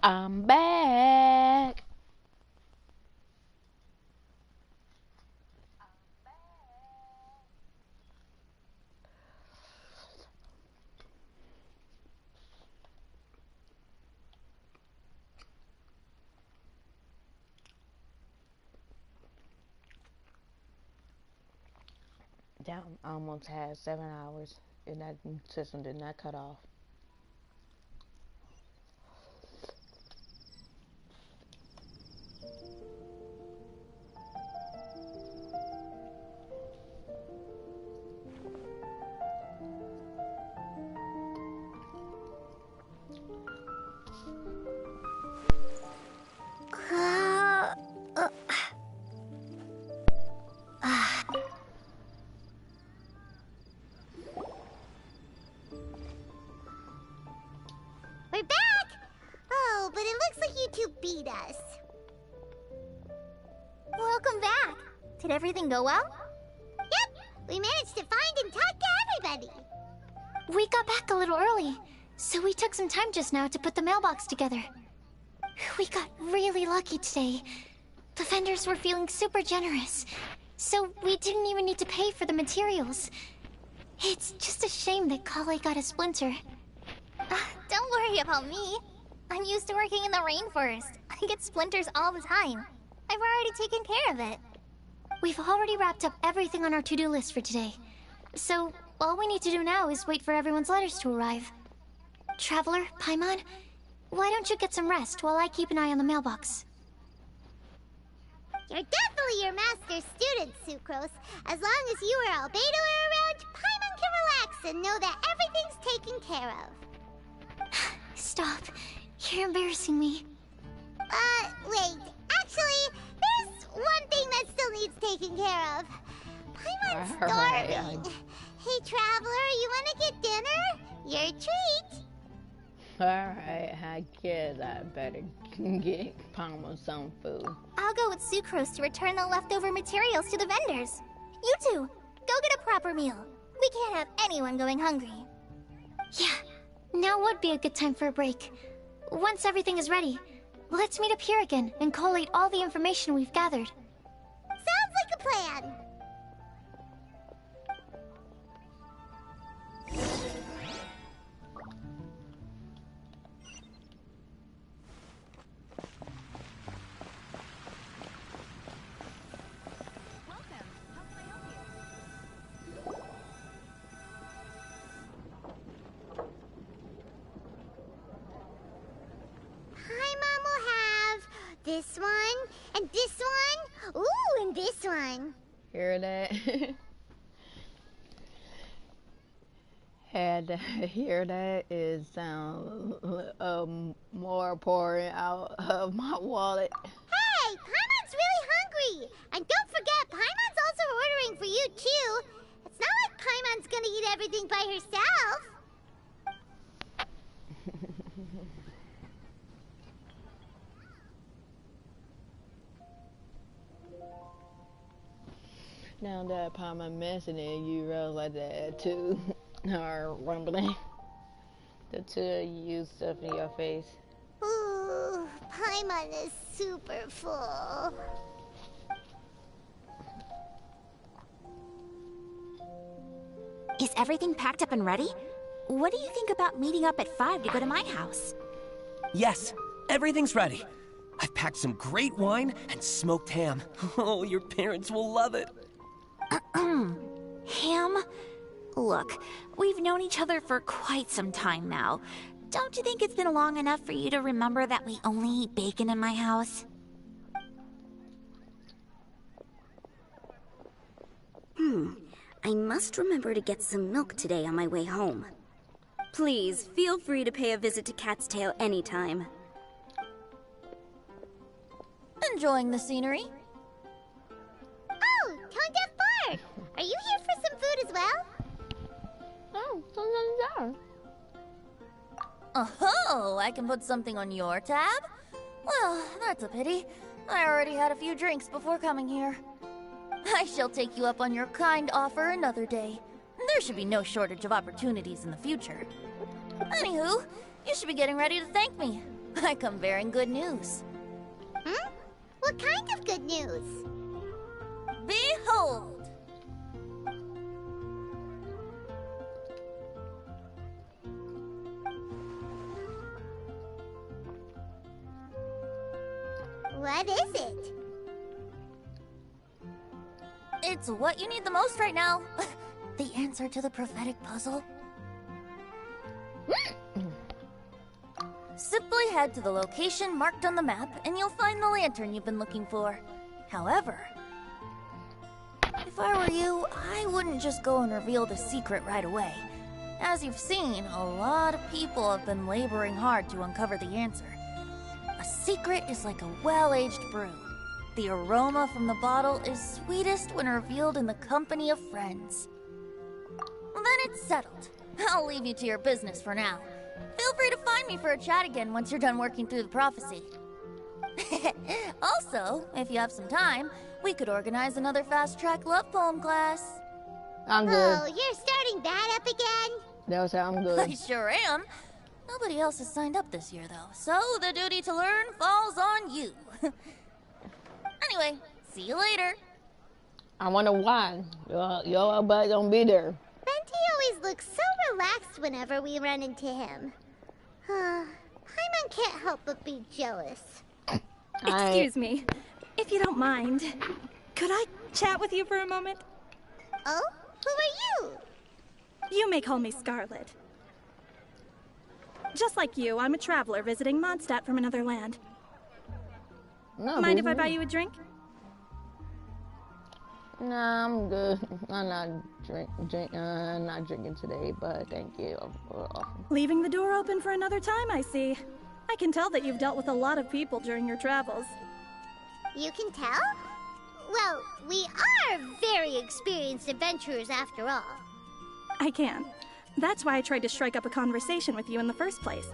I'm back. Damn, I almost had 7 hours and that system did not cut off. Uh, uh, We're back! Oh, but it looks like you two beat us. Welcome back. Did everything go well? Yep, we managed to find and talk to everybody. We got back a little early, so we took some time just now to put the mailbox together. We got really lucky today. The vendors were feeling super generous, so we didn't even need to pay for the materials. It's just a shame that Kale got a splinter. Don't worry about me. I'm used to working in the rainforest. I get splinters all the time. I've already taken care of it. We've already wrapped up everything on our to-do list for today. So, all we need to do now is wait for everyone's letters to arrive. Traveler, Paimon, why don't you get some rest while I keep an eye on the mailbox? You're definitely your master student, Sucrose. As long as you or Albedo are around, Paimon can relax and know that everything's taken care of. Stop. You're embarrassing me. Wait. Actually, there's one thing that still needs taking care of. Paimon's starving. Hey, Traveler, you wanna get dinner? Your treat. Alright, I guess I better get Palmer some food. I'll go with Sucrose to return the leftover materials to the vendors. You two, go get a proper meal. We can't have anyone going hungry. Yeah, now would be a good time for a break. Once everything is ready, let's meet up here again and collate all the information we've gathered. Sounds like a plan. This one, and this one, ooh, and this one. Hear that? Had to hear that is more pouring out of my wallet. Hey, Paimon's really hungry, and don't forget, Paimon's also ordering for you too. It's not like Paimon's gonna eat everything by herself. Now that Paimon mentioned it, you realize that too are rumbling. The two of you stuffing your face. Ooh, Paimon is super full. Is everything packed up and ready? What do you think about meeting up at 5 to go to my house? Yes, everything's ready. I've packed some great wine and smoked ham. Oh, your parents will love it. Ham? Look, we've known each other for quite some time now. Don't you think it's been long enough for you to remember that we only eat bacon in my house? I must remember to get some milk today on my way home. Please, feel free to pay a visit to Cat's Tail anytime. Enjoying the scenery? Oh, Tone Deaf Bard! Are you here for some food as well? Oh, something's there. Oh, I can put something on your tab? Well, that's a pity. I already had a few drinks before coming here. I shall take you up on your kind offer another day. There should be no shortage of opportunities in the future. Anywho, you should be getting ready to thank me. I come bearing good news. Hmm? What kind of good news? Behold! What is it? It's what you need the most right now. The answer to the prophetic puzzle. Simply head to the location marked on the map, and you'll find the lantern you've been looking for. However, if I were you, I wouldn't just go and reveal the secret right away. As you've seen, a lot of people have been laboring hard to uncover the answer. A secret is like a well-aged brew. The aroma from the bottle is sweetest when revealed in the company of friends. Well, then it's settled. I'll leave you to your business for now. Feel free to find me for a chat again once you're done working through the prophecy. Also, if you have some time, we could organize another fast-track love poem class. I'm good. Oh, you're starting that up again? That was I'm I good. sure am. Nobody else has signed up this year, though, so the duty to learn falls on you. Anyway, see you later. I wonder why. Your butt don't be there. Benti always looks so relaxed whenever we run into him. Paimon can't help but be jealous. Excuse me, if you don't mind, could I chat with you for a moment? Oh? Who are you? You may call me Scarlet. Just like you, I'm a traveler visiting Mondstadt from another land. No, Mind if I baby. buy you a drink? Nah, I'm good. I'm not drinking today, but thank you. Leaving the door open for another time, I see. I can tell that you've dealt with a lot of people during your travels. You can tell? Well, we are very experienced adventurers after all. I can. That's why I tried to strike up a conversation with you in the first place.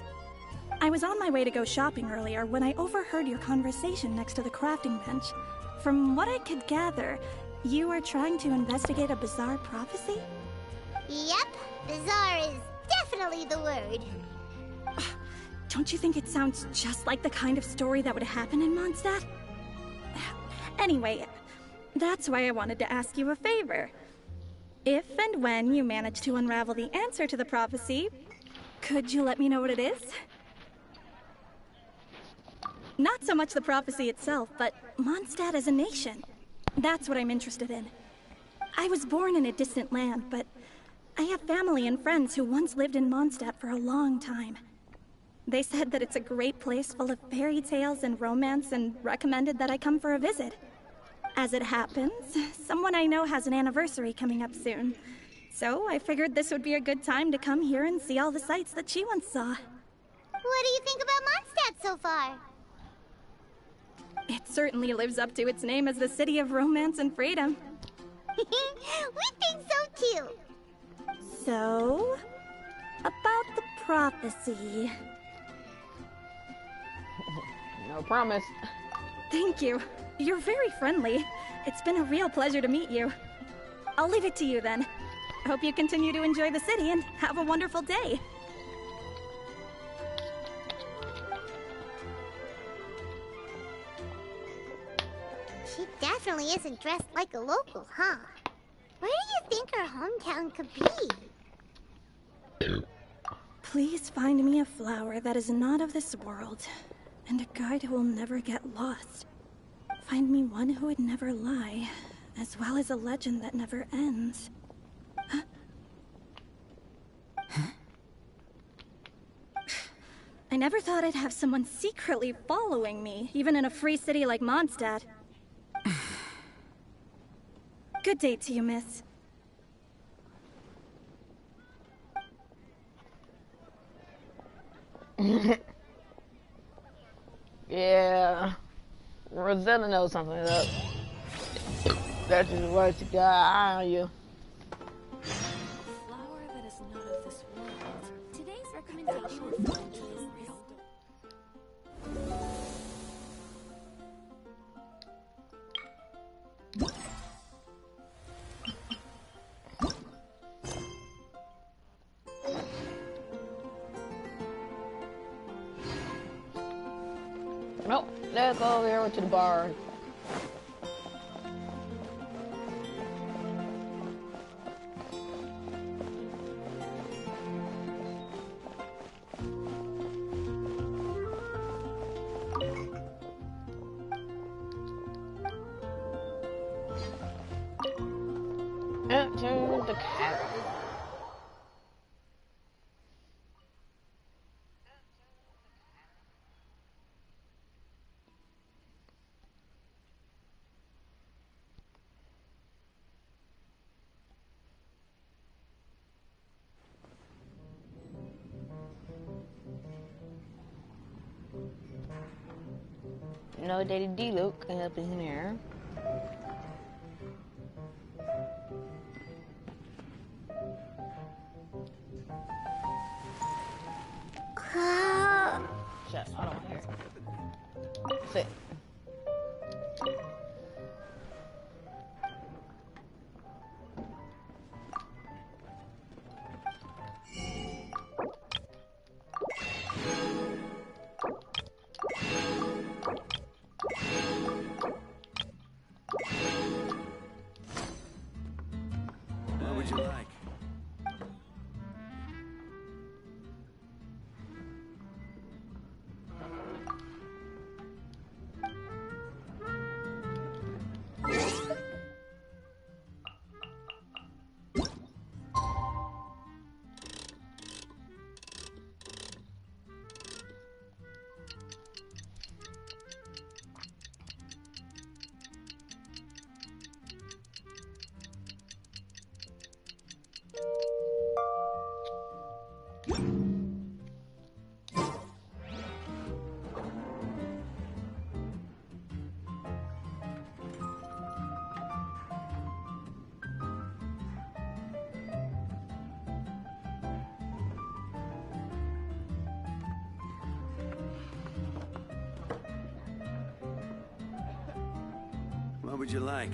I was on my way to go shopping earlier when I overheard your conversation next to the crafting bench. From what I could gather, you were trying to investigate a bizarre prophecy? Yep, bizarre is definitely the word. Don't you think it sounds just like the kind of story that would happen in Mondstadt? Anyway, that's why I wanted to ask you a favor. If and when you manage to unravel the answer to the prophecy, could you let me know what it is? Not so much the prophecy itself, but Mondstadt as a nation. That's what I'm interested in. I was born in a distant land, but I have family and friends who once lived in Mondstadt for a long time. They said that it's a great place full of fairy tales and romance and recommended that I come for a visit. As it happens, someone I know has an anniversary coming up soon. So I figured this would be a good time to come here and see all the sights that she once saw. What do you think about Mondstadt so far? It certainly lives up to its name as the city of romance and freedom. We think so too. So, about the prophecy. No promise. Thank you. You're very friendly. It's been a real pleasure to meet you. I'll leave it to you then. Hope you continue to enjoy the city and have a wonderful day. She definitely isn't dressed like a local, huh? Where do you think her hometown could be? Please find me a flower that is not of this world, and a guide who will never get lost. Find me one who would never lie, as well as a legend that never ends. Huh? I never thought I'd have someone secretly following me, even in a free city like Mondstadt. Good day to you, miss. Yeah. Rosetta knows something up. That's just what you got eye on you. Flower that is not of this world. Today's recommendation is real. Nope, let's go over here to the bar. Enter the cabin. No Daddy D-Luke up in there. Shut up, I don't hear. Sit. What would you like? What would you like?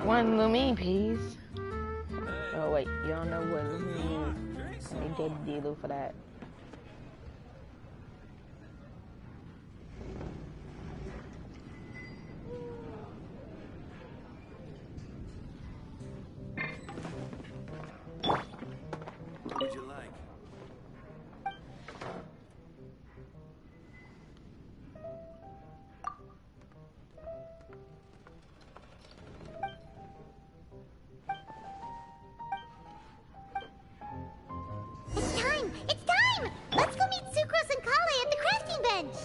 One Lumi piece. Oh wait, you don't know what Lumi is. They did D-Luke for that. What would you like? It's time! It's time! Let's go meet Sucrose and Kale at the crafting bench!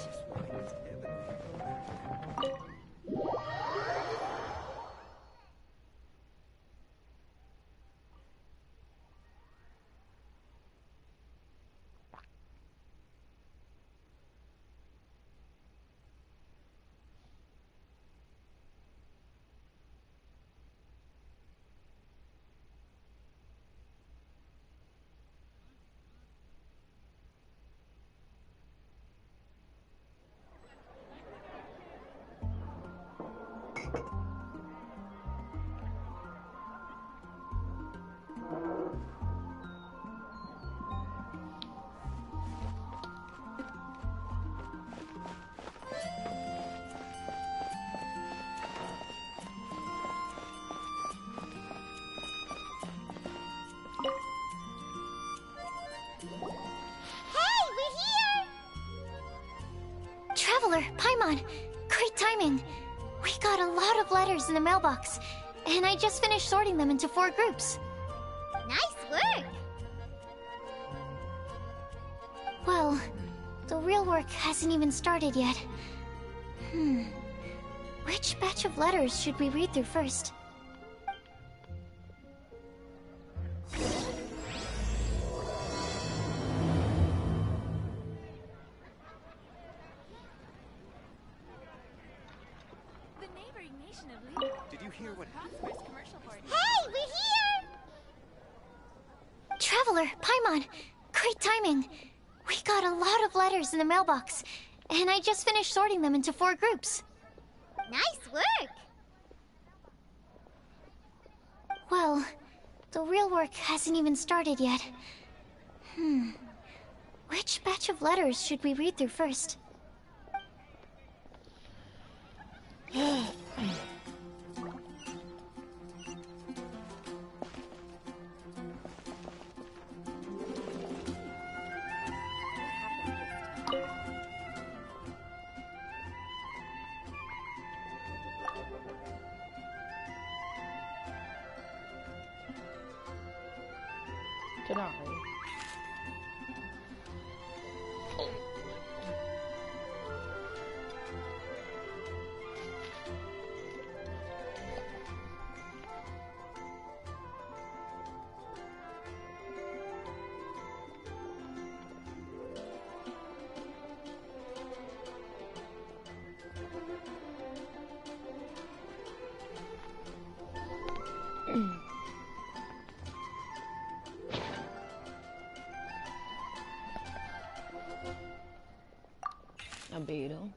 Traveler, Paimon, great timing. We got a lot of letters in the mailbox, and I just finished sorting them into 4 groups. Nice work! Well, the real work hasn't even started yet. Which batch of letters should we read through first? Did you hear what? Hey, we're here! Traveler, Paimon, great timing. We got a lot of letters in the mailbox, and I just finished sorting them into 4 groups. Nice work! Well, the real work hasn't even started yet. Which batch of letters should we read through first? Tonight. A beetle.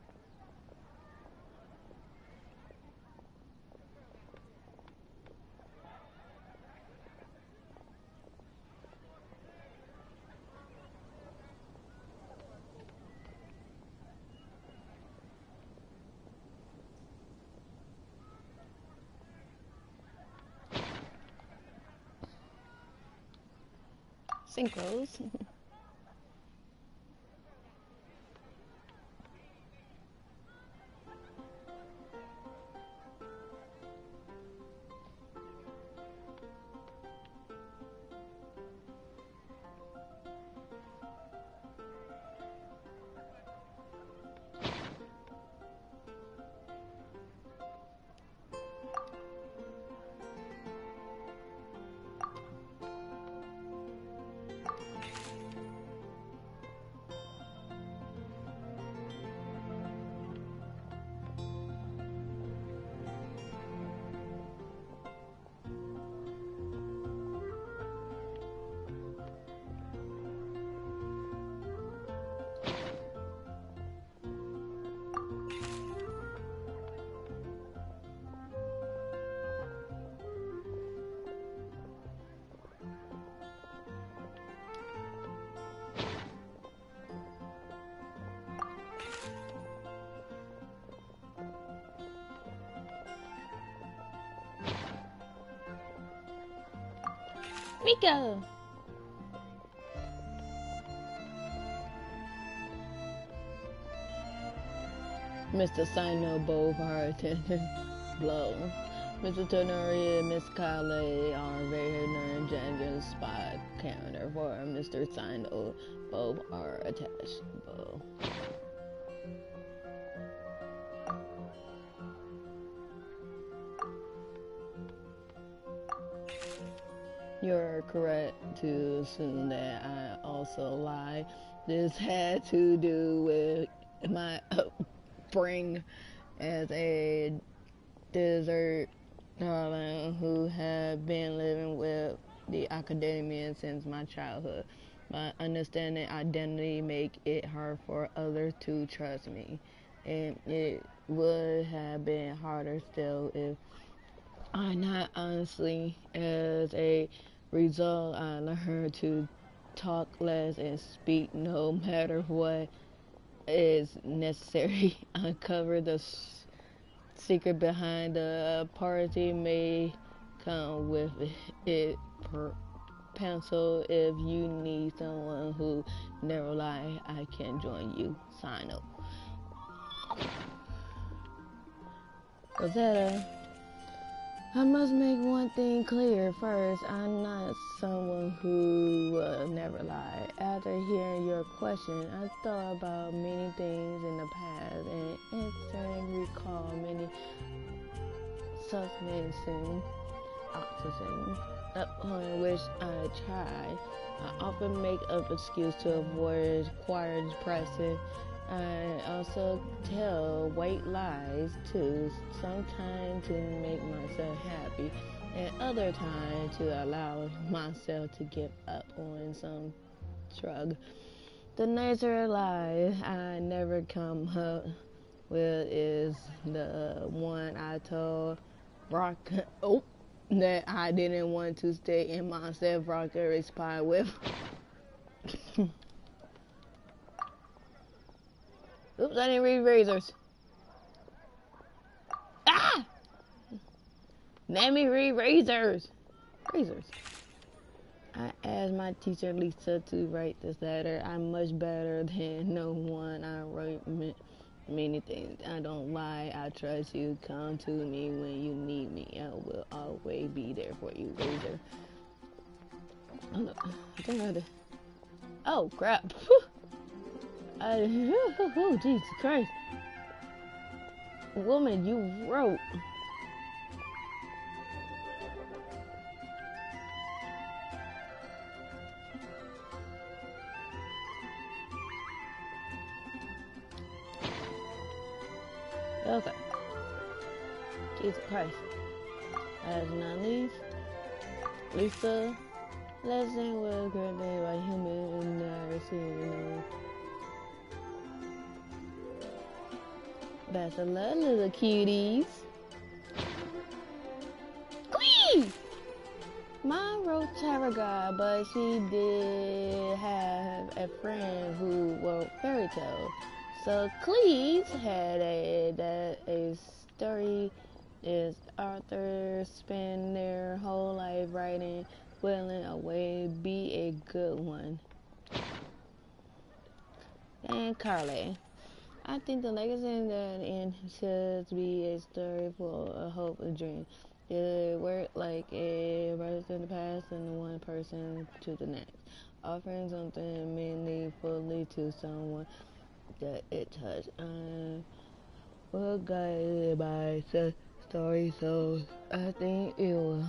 Synchros. Miko! Mr. Sino both are attending blow. Mr. Tenori and Miss Kale are very genuine spot counter for Mr. Sino. Both are attached. Both. You're correct to assume that I also lie. This had to do with my upbringing as a desert darling who had been living with the academia since my childhood. My understanding identity make it hard for others to trust me, and it would have been harder still if I not honestly. As a result, I learned to talk less and speak no matter what is necessary. Uncover the secret behind the party may come with it per pencil. If you need someone who never lie, I can join you. Sign up. Rosetta, I must make one thing clear first. I'm not someone who will never lie. After hearing your question, I thought about many things in the past and instantly recall many substances, oxygen, upon which I try. I often make up excuse to avoid required pressing. I also tell white lies too, sometimes to make myself happy, and other times to allow myself to give up on some shrug. The nicer lie I never come up with is the one I told Brock that I didn't want to stay in myself. Brock responded with Oops, I didn't read razors. Ah! Let me read razors. Razors. I asked my teacher Lisa to write this letter. I'm much better than no one. I wrote many things. I don't lie. I trust you. Come to me when you need me. I will always be there for you, Razor. Oh, no. I think I had to... Oh, crap. Oh, Jesus Christ. Woman, you wrote. Okay. Jesus Christ. Last but not least, Lisa. Lesson was created by human and never seen. That's a lot, little cuties. Squeeze! Mom wrote Tarot God, but she did have a friend who wrote fairy tales. So Cleves had a story is authors spend their whole life writing, willing away, be a good one. And Carly. I think the legacy that in should be a story full of hope and dream. It worked like a person in the past and one person to the next, offering something meaningfully to someone that it touched. I was guided by the story, so I think it will.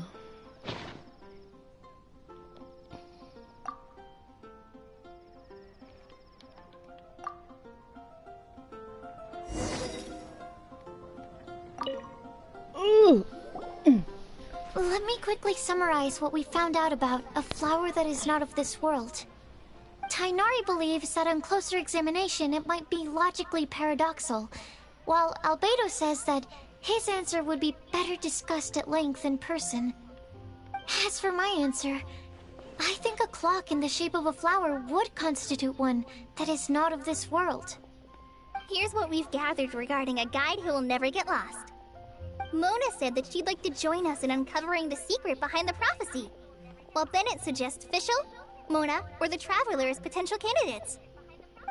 Let me quickly summarize what we found out about a flower that is not of this world. Tainari believes that on closer examination it might be logically paradoxal, while Albedo says that his answer would be better discussed at length in person. As for my answer, I think a clock in the shape of a flower would constitute one that is not of this world. Here's what we've gathered regarding a guide who will never get lost. Mona said that she'd like to join us in uncovering the secret behind the prophecy, while Bennett suggests Fischl, Mona, or the Traveler as potential candidates.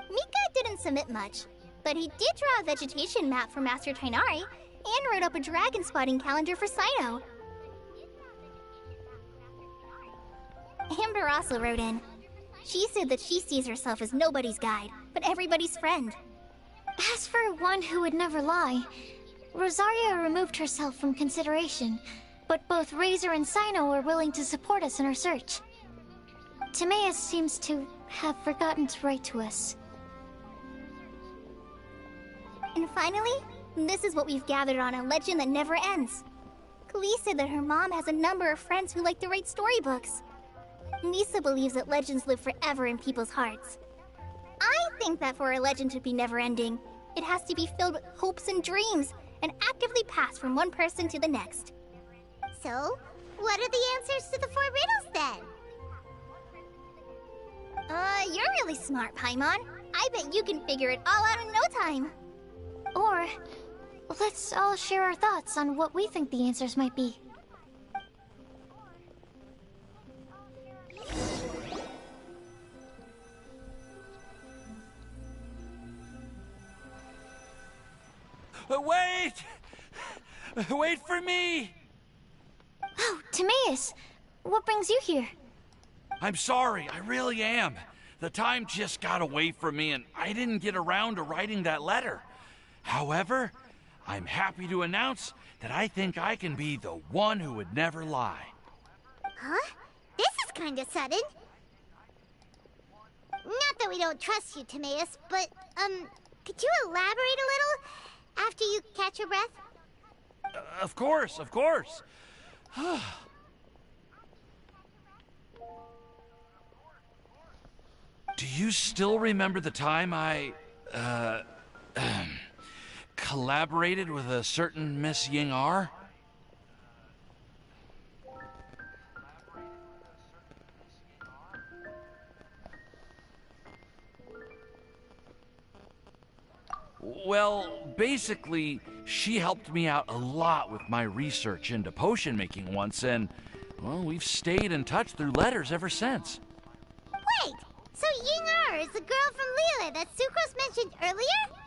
Mika didn't submit much, but he did draw a vegetation map for Master Tainari and wrote up a dragon spotting calendar for Sino. Amber also wrote in. She said that she sees herself as nobody's guide, but everybody's friend. As for one who would never lie, Rosaria removed herself from consideration, but both Razor and Sino are willing to support us in our search. Timaeus seems to have forgotten to write to us. And finally, this is what we've gathered on a legend that never ends. Klee said that her mom has a number of friends who like to write storybooks. Lisa believes that legends live forever in people's hearts. I think that for a legend to be never-ending, it has to be filled with hopes and dreams, and actively passed from one person to the next. So, what are the answers to the 4 riddles then? You're really smart, Paimon. I bet you can figure it all out in no time. Or, let's all share our thoughts on what we think the answers might be. Wait! Wait for me! Oh, Timaeus! What brings you here? I'm sorry, I really am. The time just got away from me and I didn't get around to writing that letter. However, I'm happy to announce that I think I can be the one who would never lie. Huh? This is kinda sudden. Not that we don't trust you, Timaeus, but, could you elaborate a little after you catch your breath? Of course, of course. Do you still remember the time I, collaborated with a certain Miss Ying R? Well, basically, she helped me out a lot with my research into potion making once, and, well, we've stayed in touch through letters ever since. Wait, so Ying-Er is the girl from Liyue that Sucrose mentioned earlier?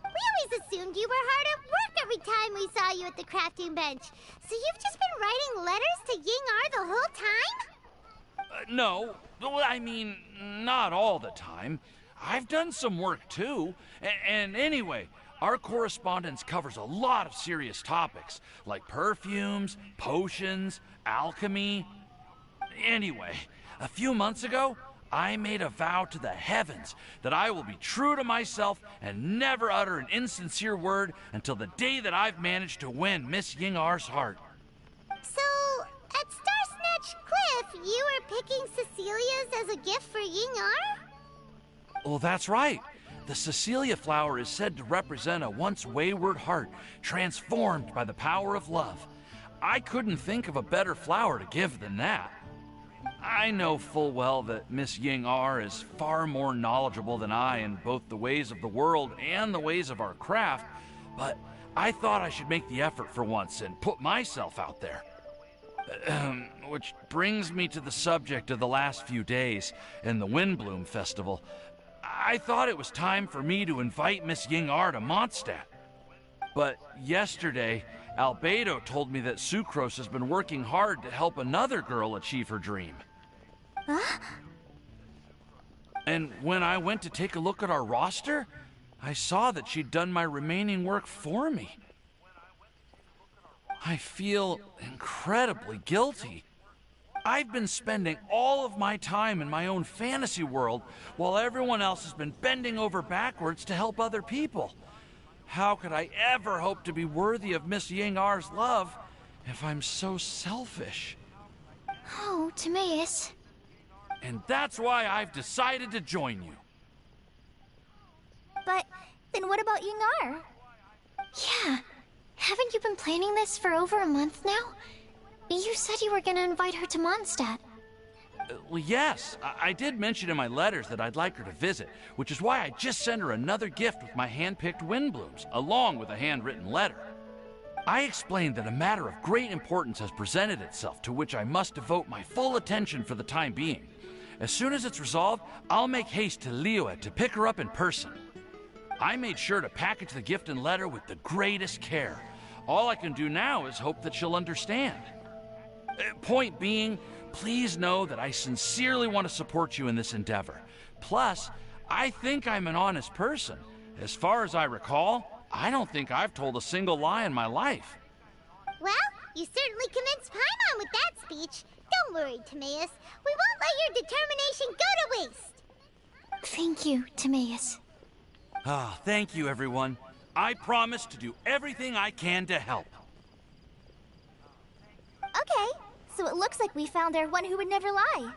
We always assumed you were hard at work every time we saw you at the crafting bench. So you've just been writing letters to Ying-Er the whole time? No, I mean, not all the time. I've done some work too. And anyway, our correspondence covers a lot of serious topics, like perfumes, potions, alchemy. Anyway, a few months ago, I made a vow to the heavens that I will be true to myself and never utter an insincere word until the day that I've managed to win Miss Ying-Er's heart. So, at Star Snatch Cliff, you were picking Cecilia's as a gift for Ying-Er? Well, that's right. The Cecilia flower is said to represent a once wayward heart transformed by the power of love. I couldn't think of a better flower to give than that. I know full well that Miss Ying-Er is far more knowledgeable than I in both the ways of the world and the ways of our craft, but I thought I should make the effort for once and put myself out there. Which brings me to the subject of the last few days and the Windbloom Festival. I thought it was time for me to invite Miss Ying-Er to Mondstadt. But yesterday, Albedo told me that Sucrose has been working hard to help another girl achieve her dream. Huh? And when I went to take a look at our roster, I saw that she'd done my remaining work for me. I feel incredibly guilty. I've been spending all of my time in my own fantasy world while everyone else has been bending over backwards to help other people. How could I ever hope to be worthy of Miss Ying-Er's love if I'm so selfish? Oh, Timaeus. And that's why I've decided to join you. But then what about Ying-Er? Yeah. Haven't you been planning this for over a month now? You said you were gonna invite her to Mondstadt. Well, yes. I did mention in my letters that I'd like her to visit, which is why I just sent her another gift with my hand-picked Windblooms, along with a handwritten letter. I explained that a matter of great importance has presented itself to which I must devote my full attention for the time being. As soon as it's resolved, I'll make haste to Liyue to pick her up in person. I made sure to package the gift and letter with the greatest care. All I can do now is hope that she'll understand. Point being, please know that I sincerely want to support you in this endeavor. Plus, I think I'm an honest person. As far as I recall, I don't think I've told a single lie in my life. Well, you certainly convinced Paimon with that speech. Don't worry, Timaeus. We won't let your determination go to waste. Thank you, Timaeus. Ah, thank you, everyone. I promise to do everything I can to help. Okay, so it looks like we found our one who would never lie.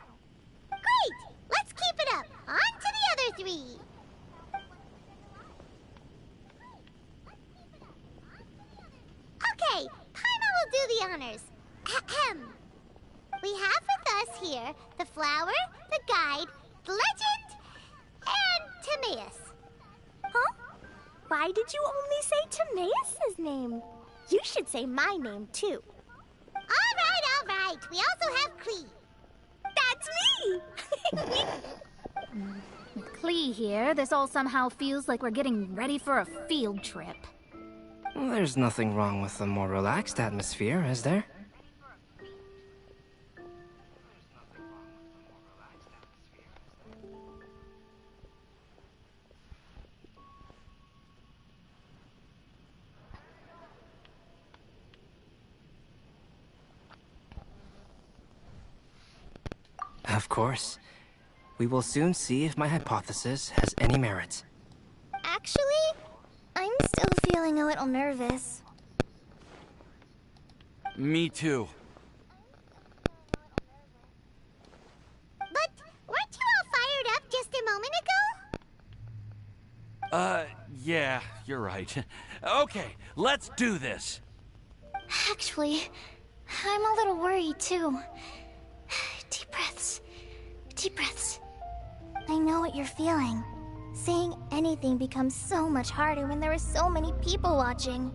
Great! Let's keep it up. On to the other three. Okay, Paimon will do the honors. Ahem. We have with us here the flower, the guide, the legend, and Timaeus. Huh? Why did you only say Timaeus' name? You should say my name, too. All right. We also have Klee. That's me! With Klee here, this all somehow feels like we're getting ready for a field trip. There's nothing wrong with a more relaxed atmosphere, is there? Of course. We will soon see if my hypothesis has any merit. Actually, I'm still feeling a little nervous. Me too. But weren't you all fired up just a moment ago? Yeah, you're right. Okay, let's do this. Actually, I'm a little worried too. Deep breaths. Deep breaths. I know what you're feeling. Saying anything becomes so much harder when there are so many people watching.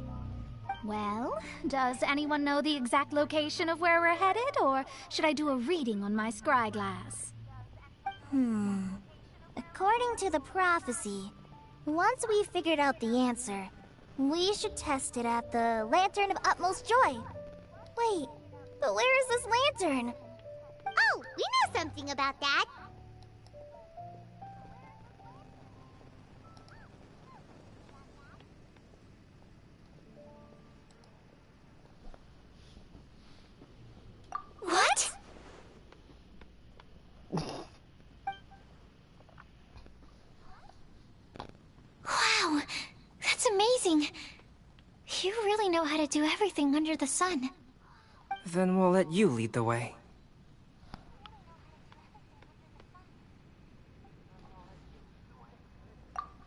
Well, does anyone know the exact location of where we're headed, or should I do a reading on my scry glass? According to the prophecy, once we've figured out the answer, we should test it at the Lantern of Utmost Joy. Wait, but where is this lantern? Oh, we know something about that. What? Wow, that's amazing. You really know how to do everything under the sun. Then we'll let you lead the way.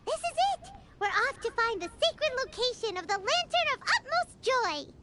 This is it! We're off to find the sacred location of the Lantern of Utmost Joy!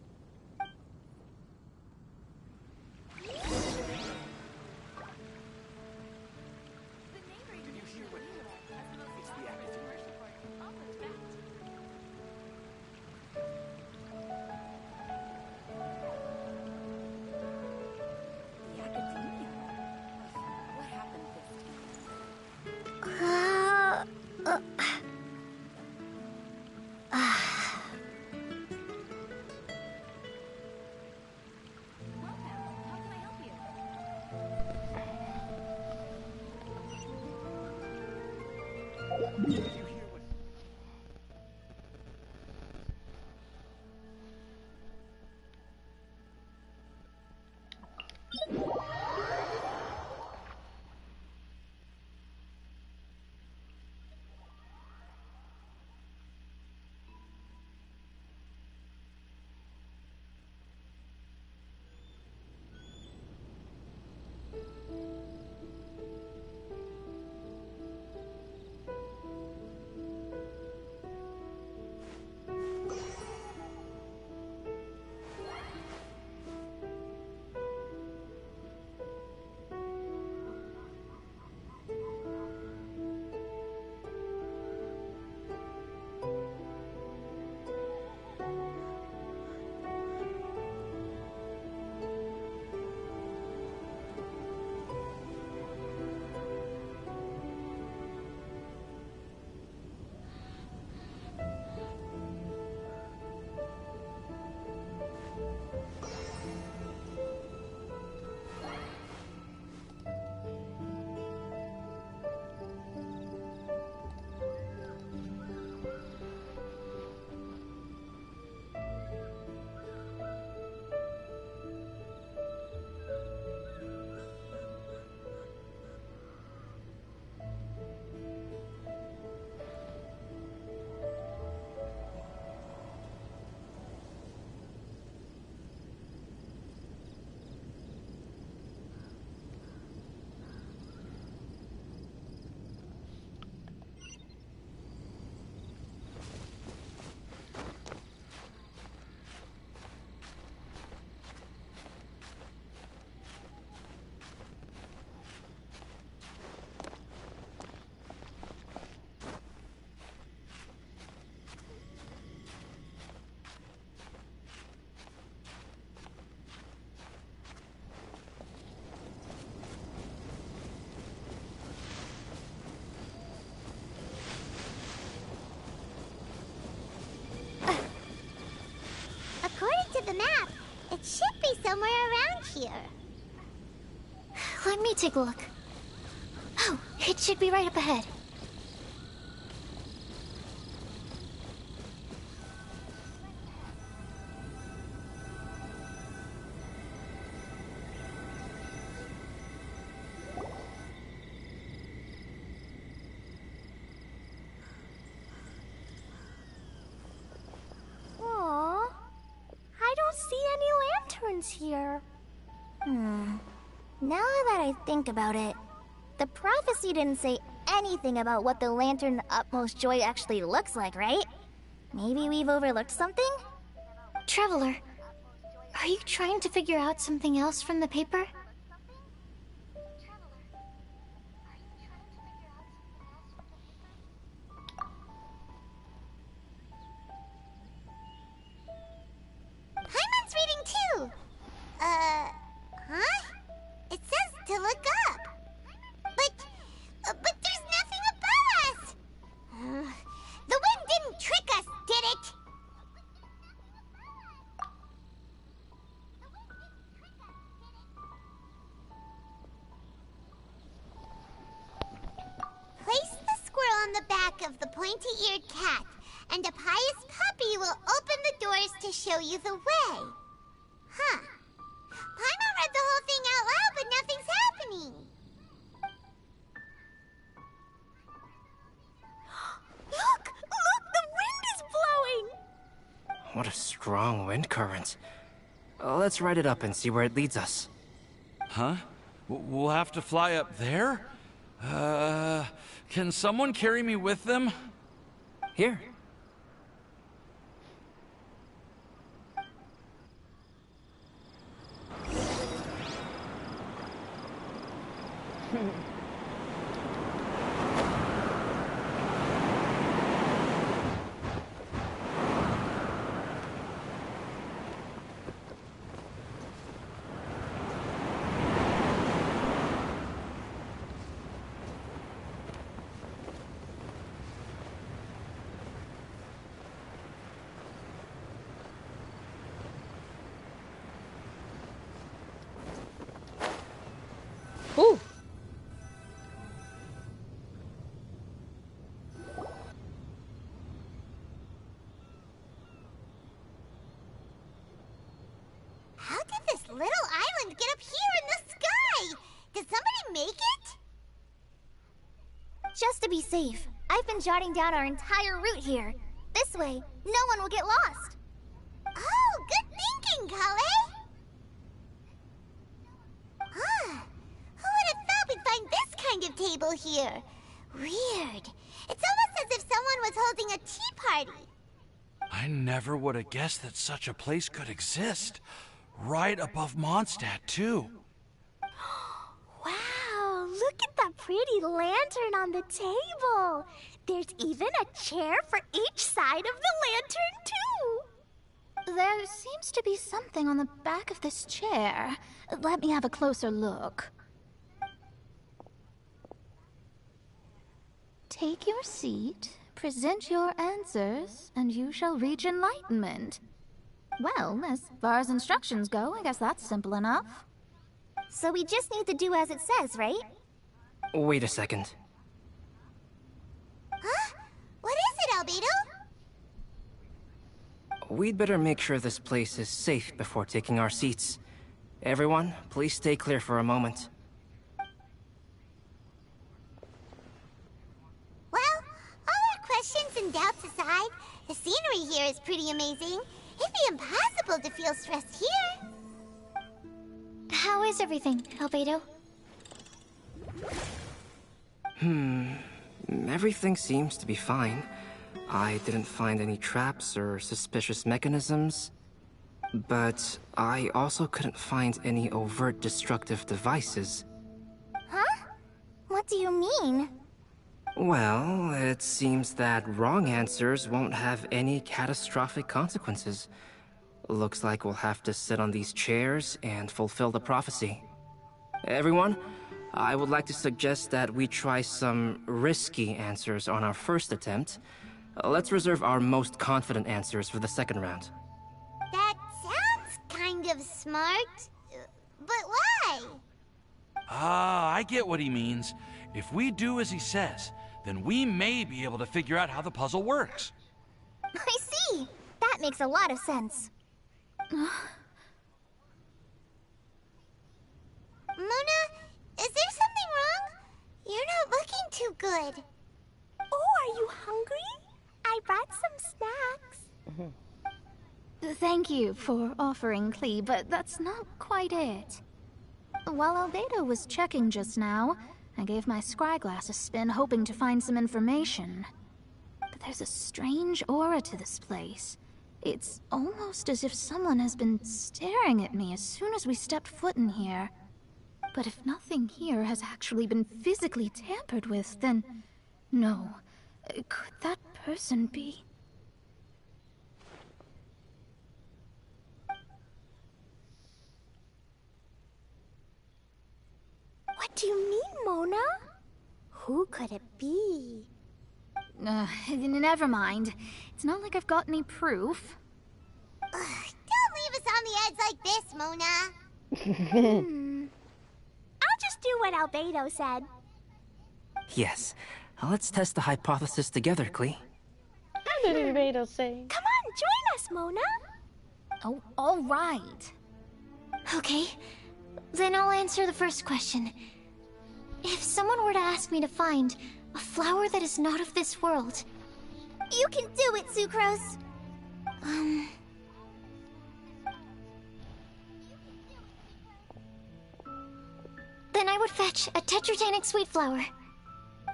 According to the map, it should be somewhere around here. Let me take a look. Oh, it should be right up ahead. Aww. I don't see any lanterns here. Now that I think about it, the prophecy didn't say anything about what the Lantern of Utmost Joy actually looks like, right? Maybe we've overlooked something? Traveler, are you trying to figure out something else from the paper? pointy-eared cat, and a pious puppy will open the doors to show you the way. Huh. Paimon read the whole thing out loud, but nothing's happening. Look! Look! The wind is blowing! What a strong wind current. Let's ride it up and see where it leads us. Huh? We'll have to fly up there? Can someone carry me with them? Here. Ooh. How did this little island get up here in the sky? Did somebody make it? Just to be safe, I've been jotting down our entire route here. This way, no one will get lost. Oh, good thinking, Kale. Huh. Who would have thought we'd find this kind of table here? Weird. It's almost as if someone was holding a tea party. I never would have guessed that such a place could exist. Right above Mondstadt, too. Wow, look at that pretty lantern on the table. There's even a chair for each side of the lantern, too. There seems to be something on the back of this chair. Let me have a closer look. Take your seat, present your answers, and you shall reach enlightenment. Well, as far as instructions go, I guess that's simple enough. So we just need to do as it says, right? Wait a second. Huh? What is it, Albedo? We'd better make sure this place is safe before taking our seats. Everyone, please stay clear for a moment. Well, all our questions and doubts aside, the scenery here is pretty amazing. It'd be impossible to feel stressed here. How is everything, Albedo? Everything seems to be fine. I didn't find any traps or suspicious mechanisms. But I also couldn't find any overt destructive devices. Huh? What do you mean? Well, it seems that wrong answers won't have any catastrophic consequences. Looks like we'll have to sit on these chairs and fulfill the prophecy. Everyone, I would like to suggest that we try some risky answers on our first attempt. Let's reserve our most confident answers for the second round. That sounds kind of smart. But why? Ah, I get what he means. If we do as he says, then we may be able to figure out how the puzzle works. I see. That makes a lot of sense. Mona, is there something wrong? You're not looking too good. Oh, are you hungry? I brought some snacks. Thank you for offering, Klee, but that's not quite it. While Albedo was checking just now, I gave my scryglass a spin hoping to find some information. But there's a strange aura to this place. It's almost as if someone has been staring at me as soon as we stepped foot in here. But if nothing here has actually been physically tampered with, then... no. Could that person be... What do you mean, Mona? Who could it be? Never mind. It's not like I've got any proof. Don't leave us on the edge like this, Mona. I'll just do what Albedo said. Yes, Let's test the hypothesis together, Klee. Come on, join us, Mona. Oh, all right. Okay, then I'll answer the first question. If someone were to ask me to find a flower that is not of this world... You can do it, Sucrose! Then I would fetch a tetragenic sweet flower.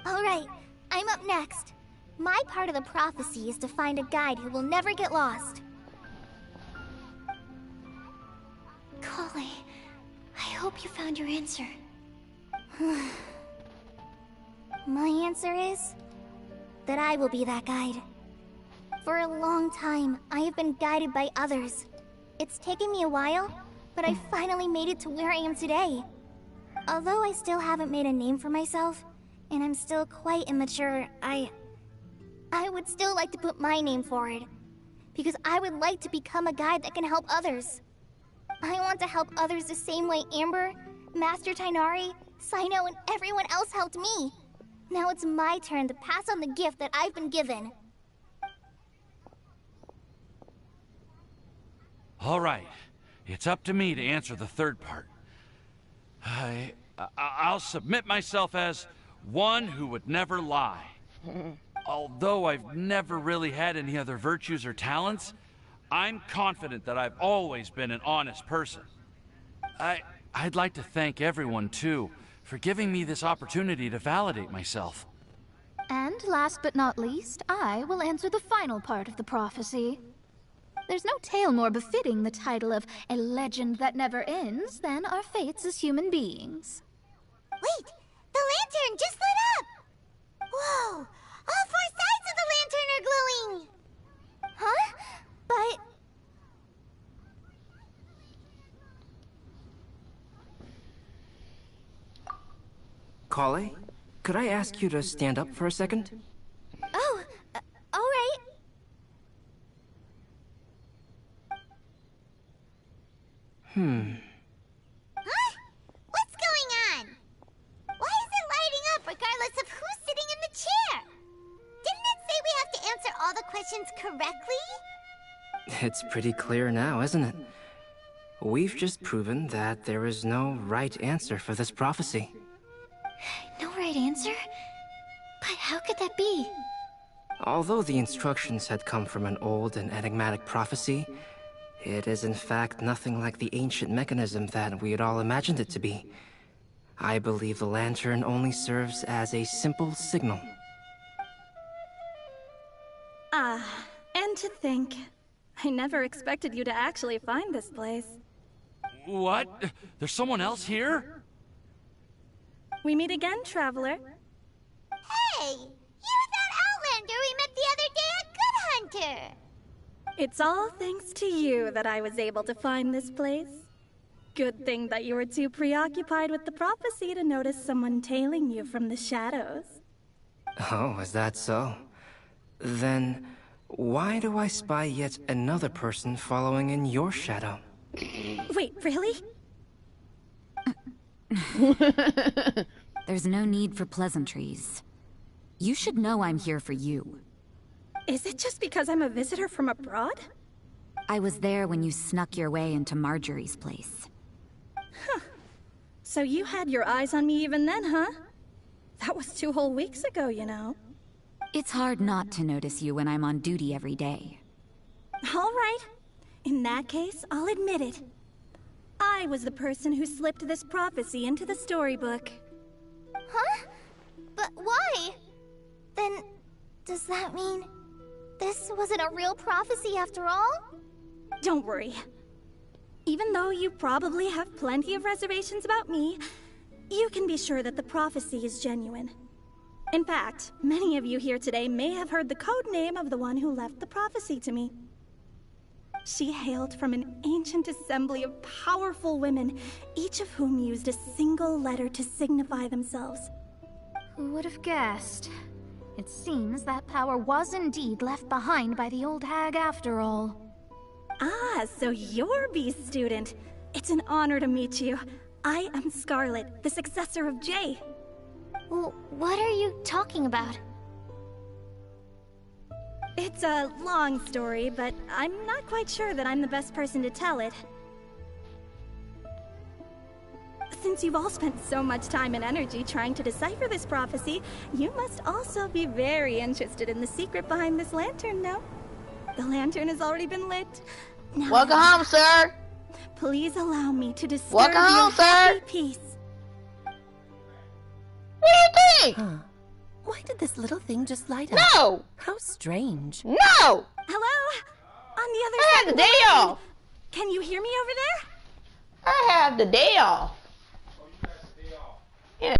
Alright, I'm up next. My part of the prophecy is to find a guide who will never get lost. Kale, I hope you found your answer. My answer is that I will be that guide. For a long time, I have been guided by others. It's taken me a while, but I finally made it to where I am today. Although I still haven't made a name for myself, and I'm still quite immature, I would still like to put my name forward. Because I would like to become a guide that can help others. I want to help others the same way Amber, Master Tainari, Sino, and everyone else helped me. Now it's my turn to pass on the gift that I've been given. All right, it's up to me to answer the third part. I'll submit myself as one who would never lie. Although I've never really had any other virtues or talents, I'm confident that I've always been an honest person. I'd like to thank everyone, too, for giving me this opportunity to validate myself. And last but not least, I will answer the final part of the prophecy. There's no tale more befitting the title of a legend that never ends than our fates as human beings. Wait! The lantern just lit up! Whoa! All four sides of the lantern are glowing! Huh? But... Kale, could I ask you to stand up for a second? Oh, alright. Huh? What's going on? Why is it lighting up regardless of who's sitting in the chair? Didn't it say we have to answer all the questions correctly? It's pretty clear now, isn't it? We've just proven that there is no right answer for this prophecy. No right answer? But how could that be? Although the instructions had come from an old and enigmatic prophecy, it is in fact nothing like the ancient mechanism that we had all imagined it to be. I believe the lantern only serves as a simple signal. And to think, I never expected you to actually find this place. What? There's someone else here? We meet again, traveler. Hey! You're that Outlander we met the other day at Good Hunter! It's all thanks to you that I was able to find this place. Good thing that you were too preoccupied with the prophecy to notice someone tailing you from the shadows. Oh, is that so? Then, why do I spy yet another person following in your shadow? Wait, really? There's no need for pleasantries. You should know I'm here for you. Is it just because I'm a visitor from abroad? I was there when you snuck your way into Marjorie's place. Huh. So you had your eyes on me even then, huh? That was 2 whole weeks ago, you know. It's hard not to notice you when I'm on duty every day. All right. In that case, I'll admit it. I was the person who slipped this prophecy into the storybook. Huh? But why? Then, does that mean this wasn't a real prophecy after all? Don't worry. Even though you probably have plenty of reservations about me, you can be sure that the prophecy is genuine. In fact, many of you here today may have heard the code name of the one who left the prophecy to me. She hailed from an ancient assembly of powerful women, each of whom used a single letter to signify themselves. Who would have guessed? It seems that power was indeed left behind by the old hag after all. Ah, so you're B's student. It's an honor to meet you. I am Scarlet, the successor of Jay. What are you talking about? It's a long story, but I'm not quite sure that I'm the best person to tell it. Since you've all spent so much time and energy trying to decipher this prophecy, you must also be very interested in the secret behind this lantern, no? The lantern has already been lit. Now, welcome home, sir. Please allow me to disturb Welcome your home, happy sir. peace. What do you think? Huh. Why did this little thing just light up? No! How strange. No! Hello? On the other I side have the of day lantern. off. Can you hear me over there? I have the day off. Yeah.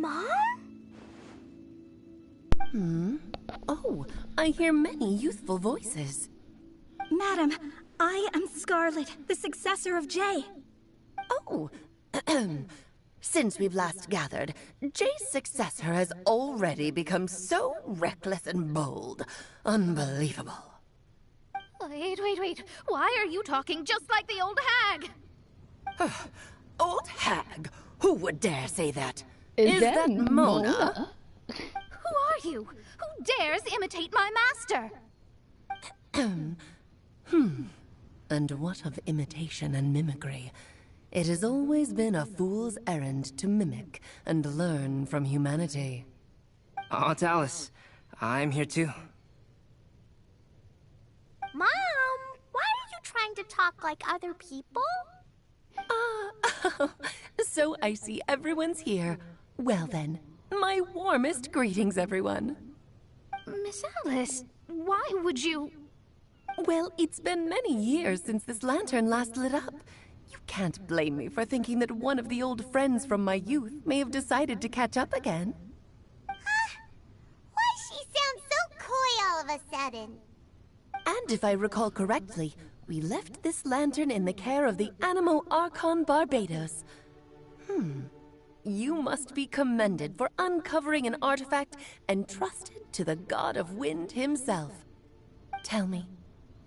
Mom? Oh, I hear many youthful voices. Madam, I am Scarlet, the successor of Jay. Oh, since we've last gathered, Jay's successor has already become so reckless and bold. Unbelievable. Wait. Why are you talking just like the old hag? Old hag? Who would dare say that? Is that Mona? Who are you? Who dares imitate my master? And what of imitation and mimicry? It has always been a fool's errand to mimic and learn from humanity. Aunt Alice, I'm here too. Mom, why are you trying to talk like other people? So I see everyone's here. Well then, my warmest greetings, everyone. Miss Alice, why would you... Well, it's been many years since this lantern last lit up. You can't blame me for thinking that one of the old friends from my youth may have decided to catch up again. Why she sounds so coy all of a sudden? And if I recall correctly, we left this lantern in the care of the Animo Archon Barbados. You must be commended for uncovering an artifact entrusted to the god of wind himself. Tell me,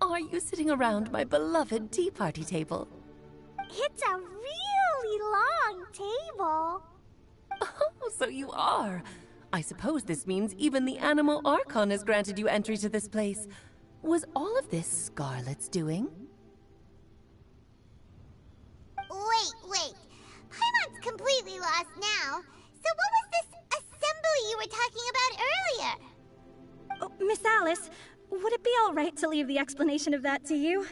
are you sitting around my beloved tea party table? It's a really long table. Oh, so you are. I suppose this means even the Animo Archon has granted you entry to this place. Was all of this Scarlet's doing? Wait. Paimon's completely lost now. So what was this assembly you were talking about earlier? Oh, Miss Alice, would it be all right to leave the explanation of that to you?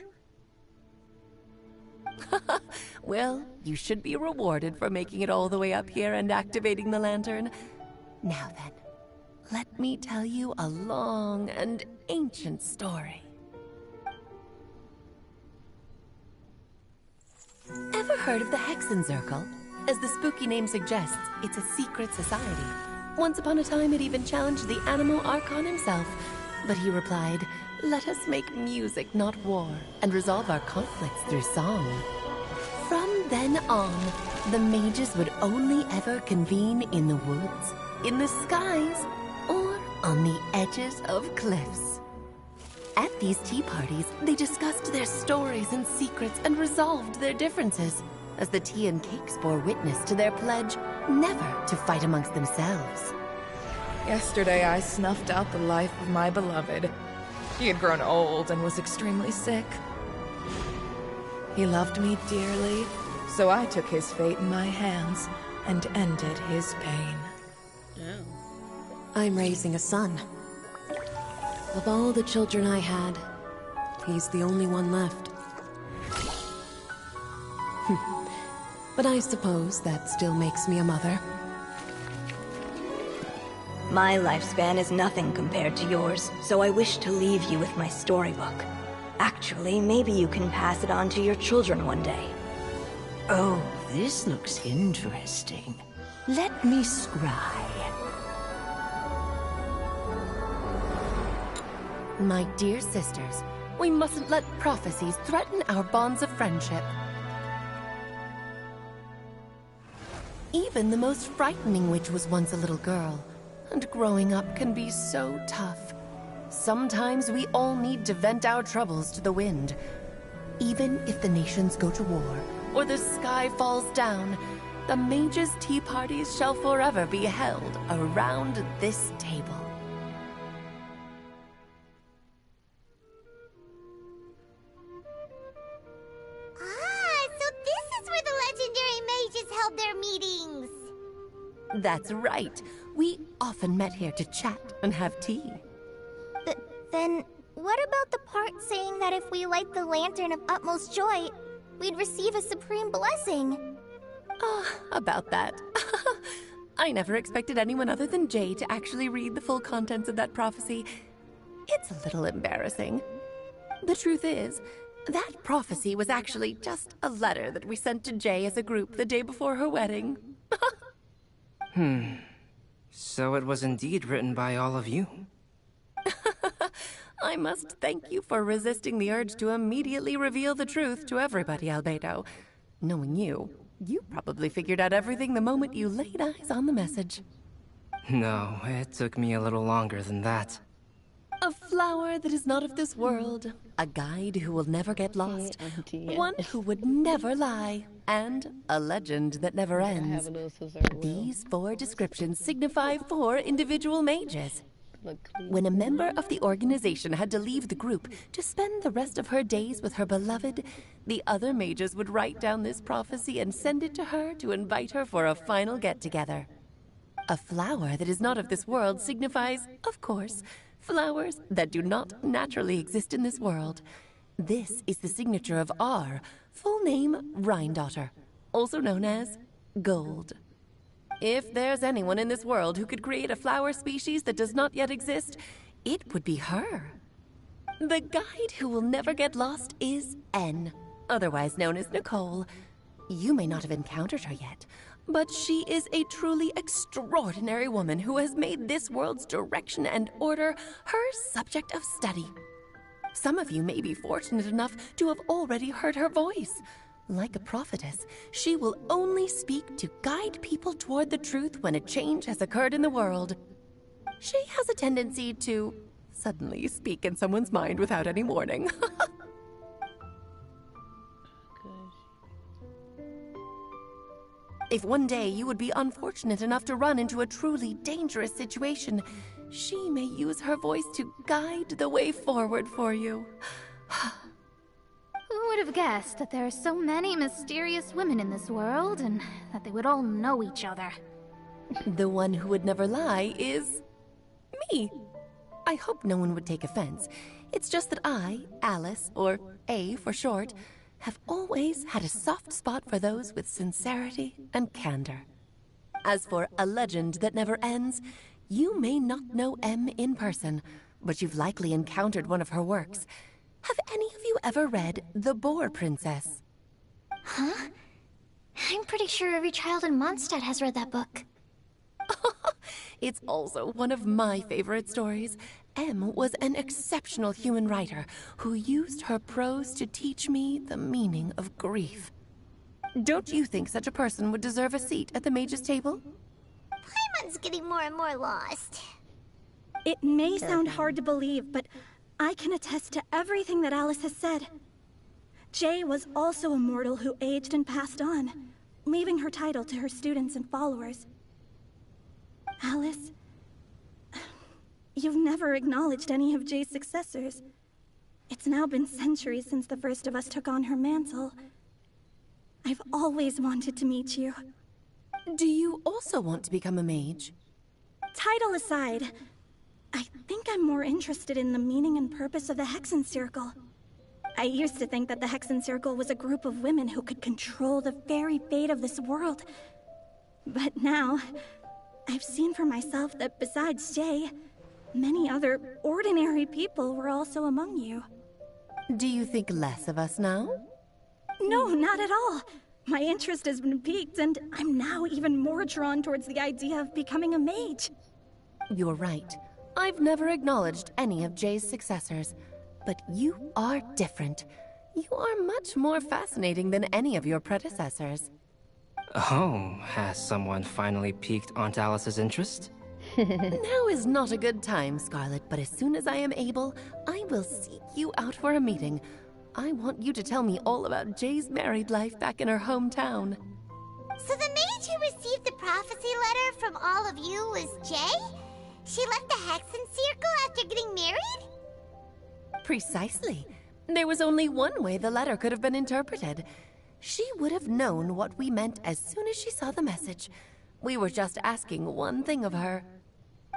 Well, you should be rewarded for making it all the way up here and activating the lantern. Now then, let me tell you a long and ancient story. Ever heard of the Hexenzirkel? As the spooky name suggests, it's a secret society. Once upon a time, it even challenged the Animo Archon himself. But he replied, "Let us make music, not war, and resolve our conflicts through song." From then on, the mages would only ever convene in the woods, in the skies, or on the edges of cliffs. At these tea parties, they discussed their stories and secrets and resolved their differences, as the tea and cakes bore witness to their pledge never to fight amongst themselves. Yesterday, I snuffed out the life of my beloved. He had grown old and was extremely sick. He loved me dearly, so I took his fate in my hands and ended his pain. I'm raising a son. Of all the children I had, he's the only one left. But I suppose that still makes me a mother. My lifespan is nothing compared to yours, so I wish to leave you with my storybook. Actually, maybe you can pass it on to your children one day. Oh, this looks interesting. Let me scry. My dear sisters, we mustn't let prophecies threaten our bonds of friendship. Even the most frightening witch was once a little girl, and growing up can be so tough. Sometimes we all need to vent our troubles to the wind. Even if the nations go to war, or the sky falls down, the mages' tea parties shall forever be held around this table. So this is where the legendary mages held their meetings. That's right. We often met here to chat and have tea. Then, what about the part saying that if we light the lantern of utmost joy, we'd receive a supreme blessing? About that. I never expected anyone other than Jay to actually read the full contents of that prophecy. It's a little embarrassing. The truth is, that prophecy was actually just a letter that we sent to Jay as a group the day before her wedding. So it was indeed written by all of you. I must thank you for resisting the urge to immediately reveal the truth to everybody, Albedo. Knowing you, you probably figured out everything the moment you laid eyes on the message. No, it took me a little longer than that. A flower that is not of this world, a guide who will never get lost, one who would never lie, and a legend that never ends. These 4 descriptions signify 4 individual mages. When a member of the organization had to leave the group to spend the rest of her days with her beloved, the other mages would write down this prophecy and send it to her to invite her for a final get-together. A flower that is not of this world signifies, of course, flowers that do not naturally exist in this world. This is the signature of our full name, Rhine-daughter, also known as Gold. If there's anyone in this world who could create a flower species that does not yet exist, it would be her. The guide who will never get lost is N, otherwise known as Nicole. You may not have encountered her yet, but she is a truly extraordinary woman who has made this world's direction and order her subject of study. Some of you may be fortunate enough to have already heard her voice. Like a prophetess, she will only speak to guide people toward the truth when a change has occurred in the world. She has a tendency to suddenly speak in someone's mind without any warning. If one day you would be unfortunate enough to run into a truly dangerous situation, she may use her voice to guide the way forward for you. Who would have guessed that there are so many mysterious women in this world, and that they would all know each other? The one who would never lie is me. I hope no one would take offense. It's just that I, Alice, or A for short, have always had a soft spot for those with sincerity and candor. As for a legend that never ends, you may not know M in person, but you've likely encountered one of her works. Have any of you ever read The Boar Princess? Huh? I'm pretty sure every child in Mondstadt has read that book. It's also one of my favorite stories. M was an exceptional human writer who used her prose to teach me the meaning of grief. Don't you think such a person would deserve a seat at the mage's table? Paimon's getting more and more lost. It may sound hard to believe, but I can attest to everything that Alice has said. Jay was also a mortal who aged and passed on, leaving her title to her students and followers. Alice, you've never acknowledged any of Jay's successors. It's now been centuries since the first of us took on her mantle. I've always wanted to meet you. Do you also want to become a mage? Title aside, I think I'm more interested in the meaning and purpose of the Hexen Circle. I used to think that the Hexen Circle was a group of women who could control the very fate of this world. But now, I've seen for myself that besides Jay, many other ordinary people were also among you. Do you think less of us now? No, not at all. My interest has been piqued, and I'm now even more drawn towards the idea of becoming a mage. You're right. I've never acknowledged any of Jay's successors, but you are different. You are much more fascinating than any of your predecessors. Oh, has someone finally piqued Aunt Alice's interest? Now is not a good time, Scarlet, but as soon as I am able, I will seek you out for a meeting. I want you to tell me all about Jay's married life back in her hometown. So the mage who received the prophecy letter from all of you was Jay? She left the Hexen Circle after getting married? Precisely. There was only one way the letter could have been interpreted. She would have known what we meant as soon as she saw the message. We were just asking one thing of her.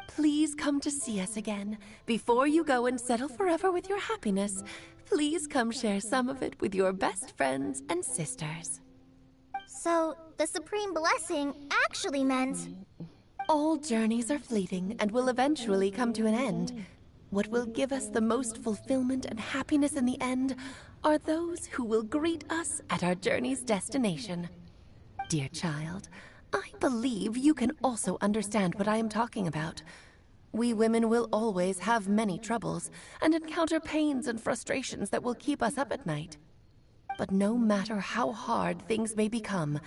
Please come to see us again. Before you go and settle forever with your happiness, please come share some of it with your best friends and sisters. So, the Supreme Blessing actually meant... All journeys are fleeting and will eventually come to an end. What will give us the most fulfillment and happiness in the end are those who will greet us at our journey's destination. Dear child, I believe you can also understand what I am talking about. We women will always have many troubles and encounter pains and frustrations that will keep us up at night. But no matter how hard things may become,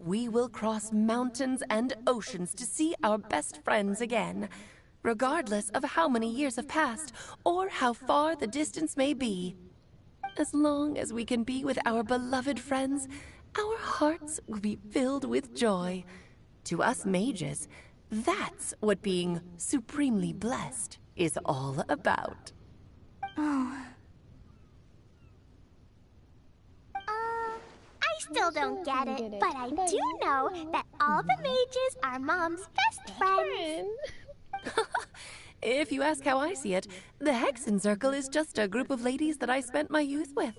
we will cross mountains and oceans to see our best friends again, regardless of how many years have passed or how far the distance may be. As long as we can be with our beloved friends, our hearts will be filled with joy. To us mages, that's what being supremely blessed is all about. Oh. I still don't get it, but I do know that all the mages are Mom's best friends. If you ask how I see it, the Hexen Circle is just a group of ladies that I spent my youth with.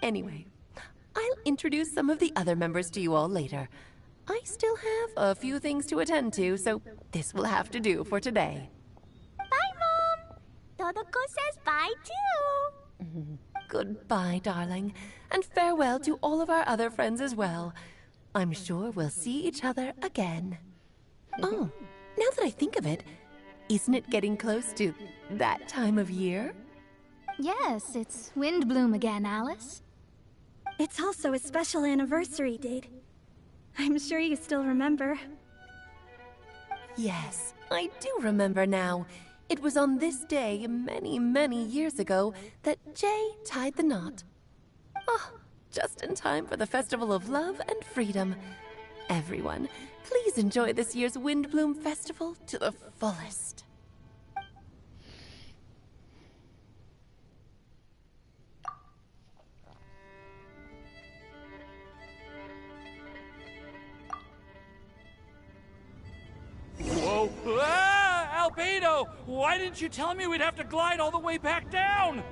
Anyway, I'll introduce some of the other members to you all later. I still have a few things to attend to, so this will have to do for today. Bye, Mom! Todoko says bye, too! Goodbye, darling, and farewell to all of our other friends as well. I'm sure we'll see each other again. Oh, now that I think of it, isn't it getting close to that time of year? Yes, it's Windbloom again, Alice. It's also a special anniversary date. I'm sure you still remember. Yes, I do remember now. It was on this day, many, many years ago, that Jay tied the knot. Oh, just in time for the Festival of Love and Freedom. Everyone, please enjoy this year's Windbloom Festival to the fullest. Whoa! Ah! Albedo! Why didn't you tell me we'd have to glide all the way back down?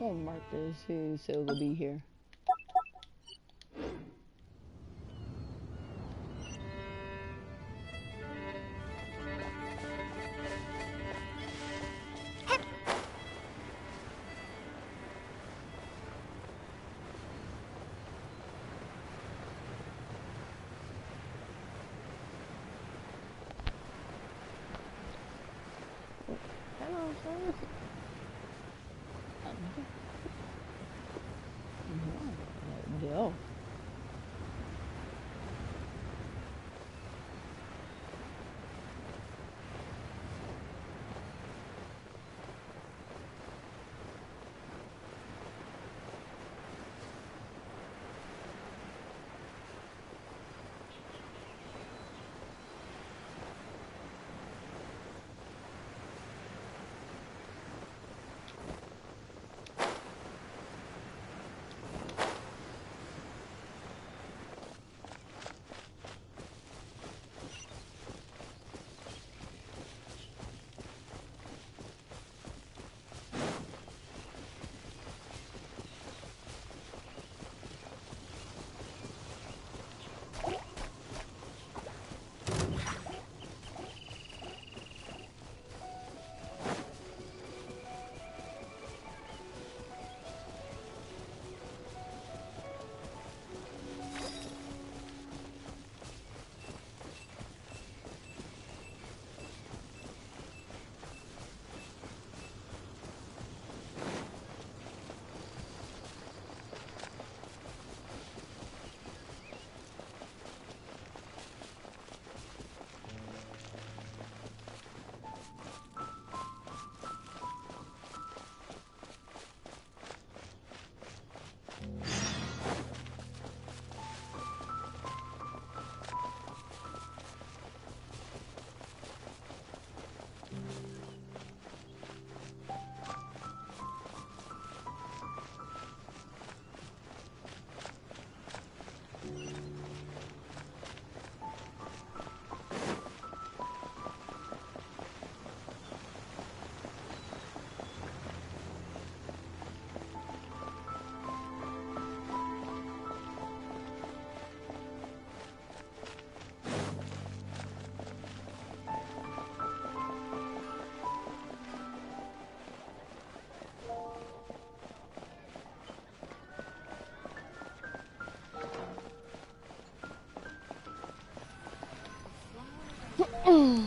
I'll mark this. He still will be here. Hello, sir. Deal. Oh.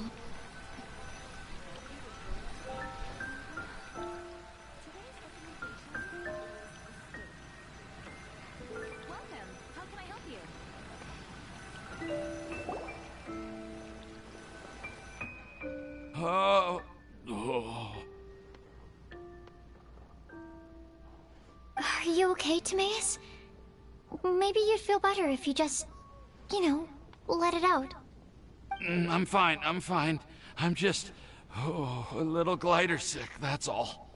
Are you okay, Timaeus? Maybe you'd feel better if you just, let it out. I'm fine, I'm fine. I'm just a little glider sick, that's all.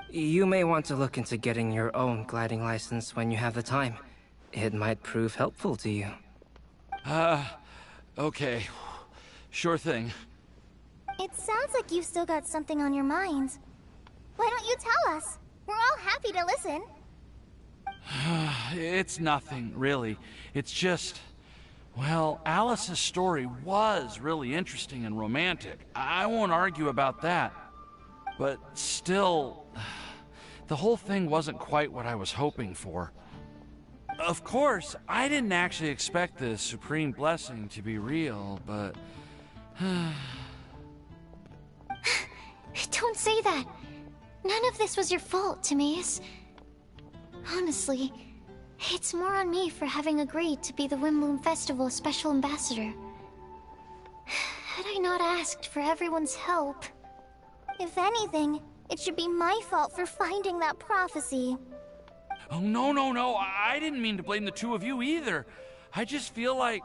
You may want to look into getting your own gliding license when you have the time. It might prove helpful to you. Okay. Sure thing. It sounds like you've still got something on your mind. Why don't you tell us? We're all happy to listen. It's nothing, really. It's just... Well, Alice's story was really interesting and romantic. I won't argue about that. But still, the whole thing wasn't quite what I was hoping for. Of course, I didn't actually expect the Supreme Blessing to be real, but... Don't say that. None of this was your fault, Timaeus. Honestly, it's more on me for having agreed to be the Wimbloom Festival's special ambassador. Had I not asked for everyone's help... If anything, it should be my fault for finding that prophecy. Oh, no. I didn't mean to blame the two of you either. I just feel like...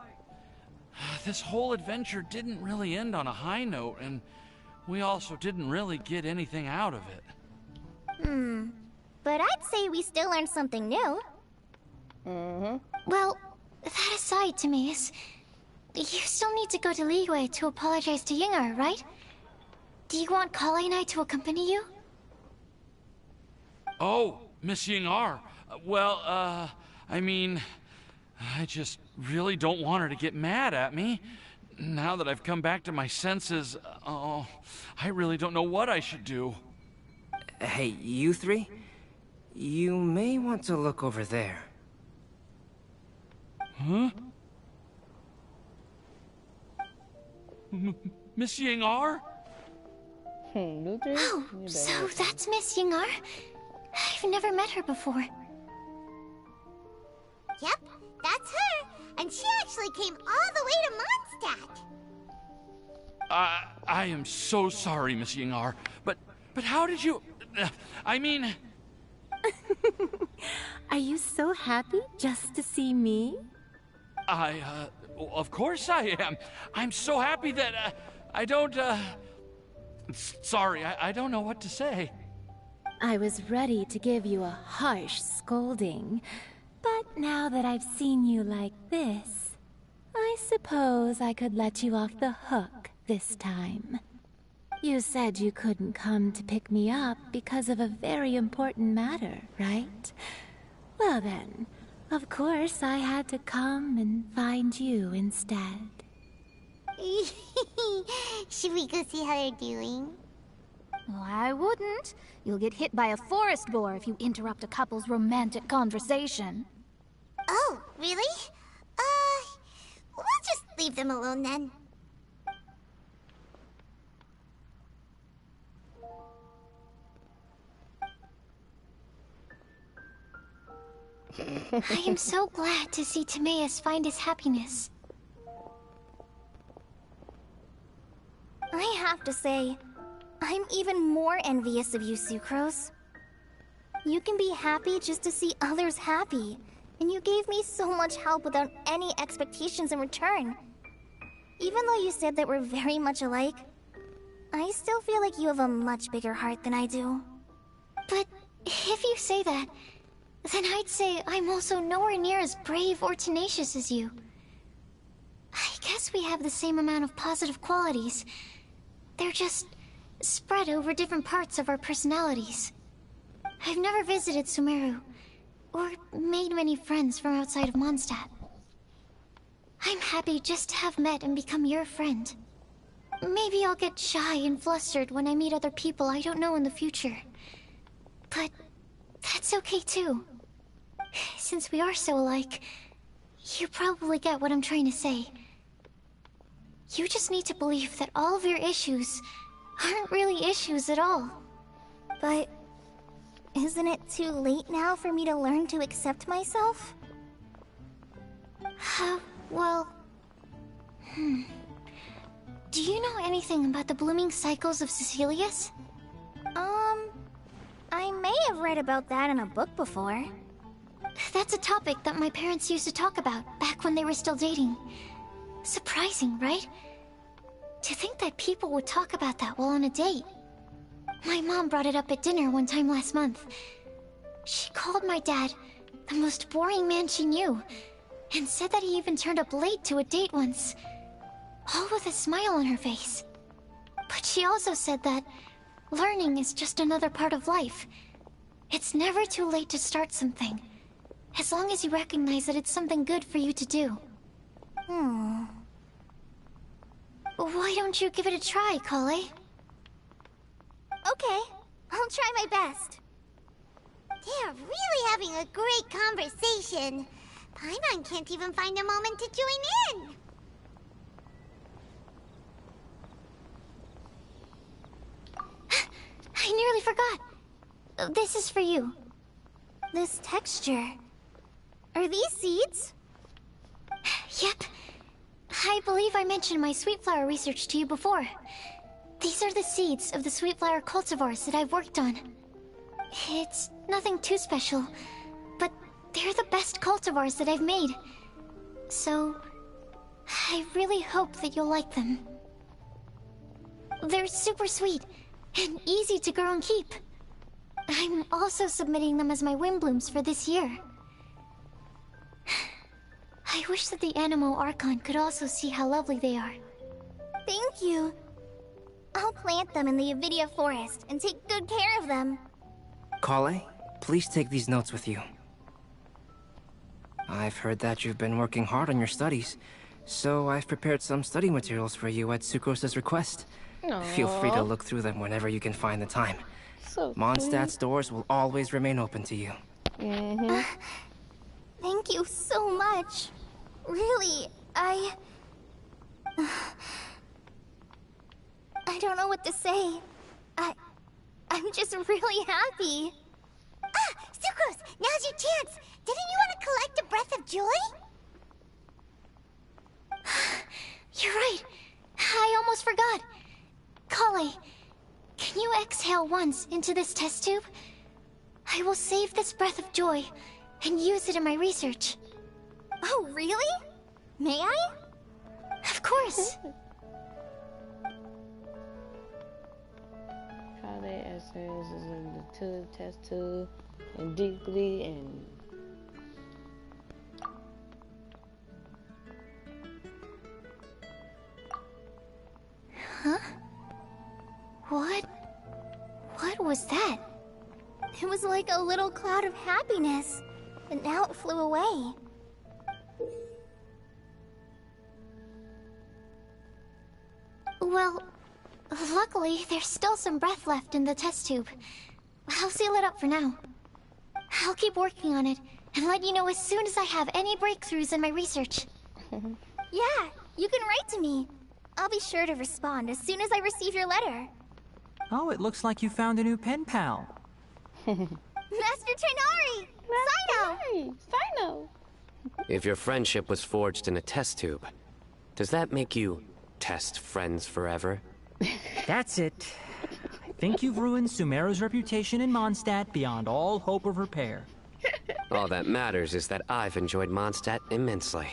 this whole adventure didn't really end on a high note, and we also didn't really get anything out of it. But I'd say we still learned something new. Well, that aside, Timaeus, you still need to go to Liyue to apologize to Yingar, right? Do you want Kale and I to accompany you? Oh, Miss Yingar. Well, I mean... I just really don't want her to get mad at me. Now that I've come back to my senses, I really don't know what I should do. Hey, you three? You may want to look over there. Huh? Miss Yingar? Oh, so that's Miss Yingar? I've never met her before. Yep, that's her. And she actually came all the way to Mondstadt. I am so sorry, Miss Yingar, but how did you... I mean... Are you so happy just to see me? Of course I am. I'm so happy that, I don't, Sorry, I don't know what to say. I was ready to give you a harsh scolding, but now that I've seen you like this, I suppose I could let you off the hook this time. You said you couldn't come to pick me up because of a very important matter, right? Well then, of course I had to come and find you instead. Should we go see how they're doing? Well, I wouldn't. You'll get hit by a forest boar if you interrupt a couple's romantic conversation. Oh, really? We'll just leave them alone then. I am so glad to see Timaeus find his happiness. I have to say, I'm even more envious of you, Sucrose. You can be happy just to see others happy, and you gave me so much help without any expectations in return. Even though you said that we're very much alike, I still feel like you have a much bigger heart than I do. But if you say that, then I'd say I'm also nowhere near as brave or tenacious as you. I guess we have the same amount of positive qualities. They're just spread over different parts of our personalities. I've never visited Sumeru, or made many friends from outside of Mondstadt. I'm happy just to have met and become your friend. Maybe I'll get shy and flustered when I meet other people I don't know in the future. But that's okay too. Since we are so alike, you probably get what I'm trying to say. You just need to believe that all of your issues aren't really issues at all. But isn't it too late now for me to learn to accept myself? Well... Do you know anything about the blooming cycles of Cecilius? I may have read about that in a book before. That's a topic that my parents used to talk about back when they were still dating. Surprising, right? To think that people would talk about that while on a date. My mom brought it up at dinner one time last month. She called my dad the most boring man she knew, and said that he even turned up late to a date once, all with a smile on her face. But she also said that learning is just another part of life. It's never too late to start something, as long as you recognize that it's something good for you to do. Why don't you give it a try, Kale? Okay, I'll try my best. They're really having a great conversation. Paimon can't even find a moment to join in. I nearly forgot. This is for you. This texture. Are these seeds? Yep. I believe I mentioned my sweet flower research to you before. These are the seeds of the sweet flower cultivars that I've worked on. It's nothing too special, but they're the best cultivars that I've made. So, I really hope that you'll like them. They're super sweet and easy to grow and keep. I'm also submitting them as my wind blooms for this year. I wish that the Animo Archon could also see how lovely they are. Thank you. I'll plant them in the Avidia forest and take good care of them. Kale, please take these notes with you. I've heard that you've been working hard on your studies, so I've prepared some study materials for you at Sucrose's request. Feel free to look through them whenever you can find the time. Mondstadt's doors will always remain open to you. Thank you so much. Really, I don't know what to say. I'm just really happy. Ah, Sucrose, now's your chance. Didn't you want to collect a breath of joy? You're right. I almost forgot. Kale, can you exhale once into this test tube? I will save this breath of joy and use it in my research. Oh, really? May I? Of course. Kale exhales in the test tube and deeply and Huh? What was that? It was like a little cloud of happiness, but now it flew away. Well, luckily, there's still some breath left in the test tube. I'll seal it up for now. I'll keep working on it and let you know as soon as I have any breakthroughs in my research. Yeah, you can write to me. I'll be sure to respond as soon as I receive your letter. Oh, it looks like you found a new pen pal. Master Trinari! Sino! If your friendship was forged in a test tube, does that make you test friends forever? That's it. I think you've ruined Sumeru's reputation in Mondstadt beyond all hope of repair. All that matters is that I've enjoyed Mondstadt immensely.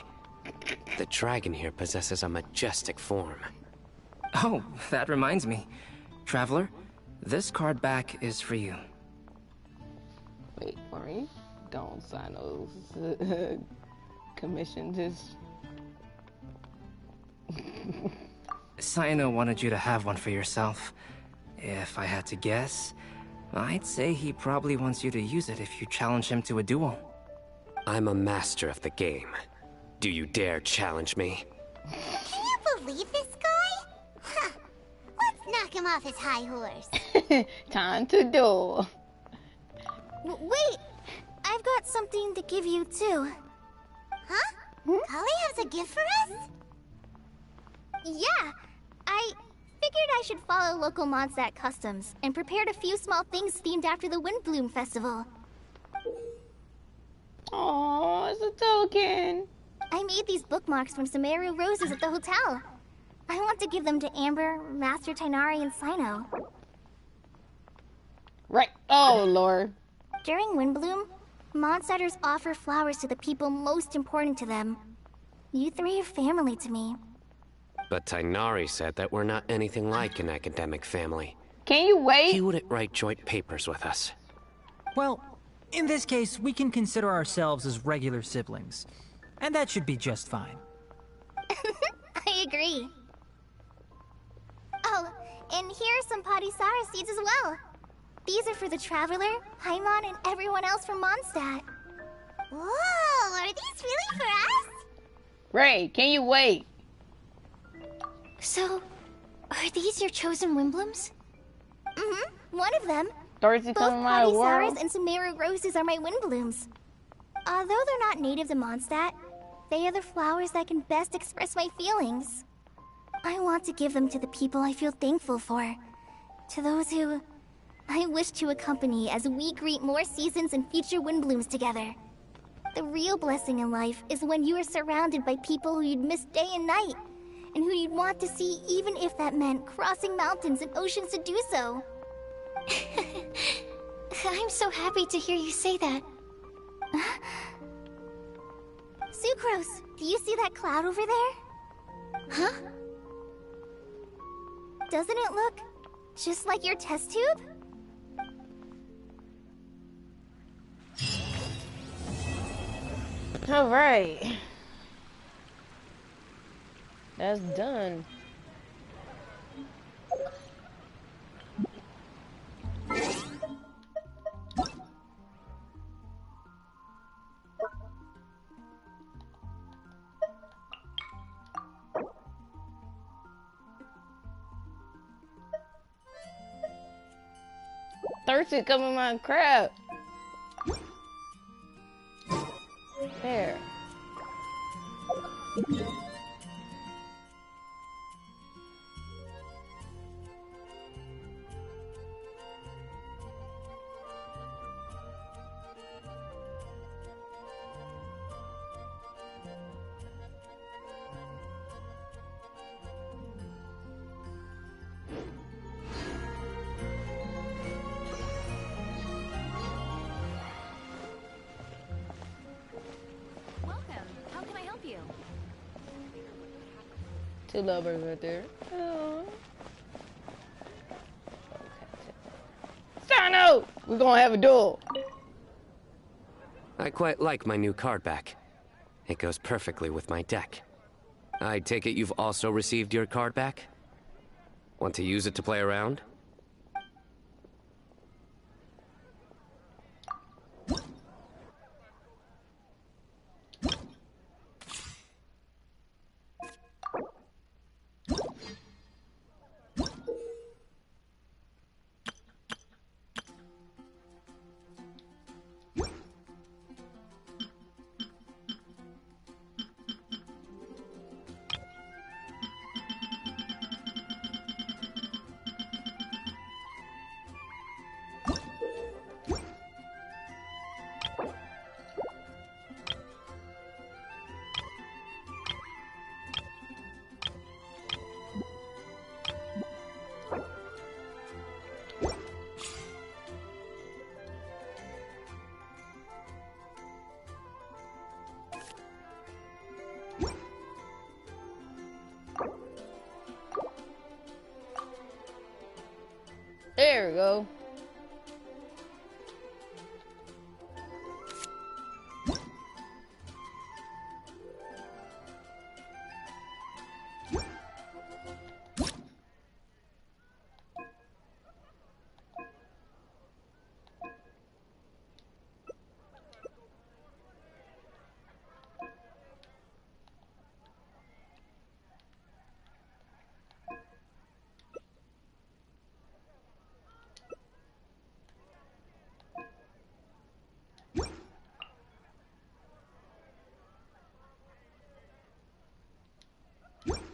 The dragon here possesses a majestic form. Oh, that reminds me. Traveler, this card back is for you. Wait for me. Don't sign those commission this. Sino wanted you to have one for yourself. If I had to guess, I'd say he probably wants you to use it if you challenge him to a duel. I'm a master of the game. Do you dare challenge me? Can you believe this guy? Huh. Let's knock him off his high horse. Time to duel. Wait! I've got something to give you, too. Huh? Kale has a gift for us? Yeah, I figured I should follow local Mondstadt customs and prepared a few small things themed after the Windbloom Festival. Oh, it's a token. I made these bookmarks from Sumeru roses at the hotel. I want to give them to Amber, Master Tainari, and Sino. Right. Oh, Lord. During Windbloom, Mondstadters offer flowers to the people most important to them. You three are family to me. But Tainari said that we're not anything like an academic family. Can you wait? He wouldn't write joint papers with us. Well, in this case, we can consider ourselves as regular siblings. And that should be just fine. I agree. Oh, and here are some Padisara seeds as well. These are for the Traveler, Paimon, and everyone else from Mondstadt. Whoa, are these really for us? Ray, can you wait? So, are these your chosen Windblooms? Mm-hmm, one of them. Dorothy Both coming my world. Padisaras and Sumeru roses are my Windblooms. Although they're not native to Mondstadt, they are the flowers that can best express my feelings. I want to give them to the people I feel thankful for. To those who I wish to accompany as we greet more seasons and future Windblooms together. The real blessing in life is when you are surrounded by people who you'd miss day and night, and who you'd want to see even if that meant crossing mountains and oceans to do so. I'm so happy to hear you say that. Sucrose, do you see that cloud over there? Huh? Doesn't it look just like your test tube? All right. That's done. Thirsty coming my crab. There. Two lovers right there. Oh. Sano! We're gonna have a duel. I quite like my new card back. It goes perfectly with my deck. I take it you've also received your card back? Want to use it to play around? There we go.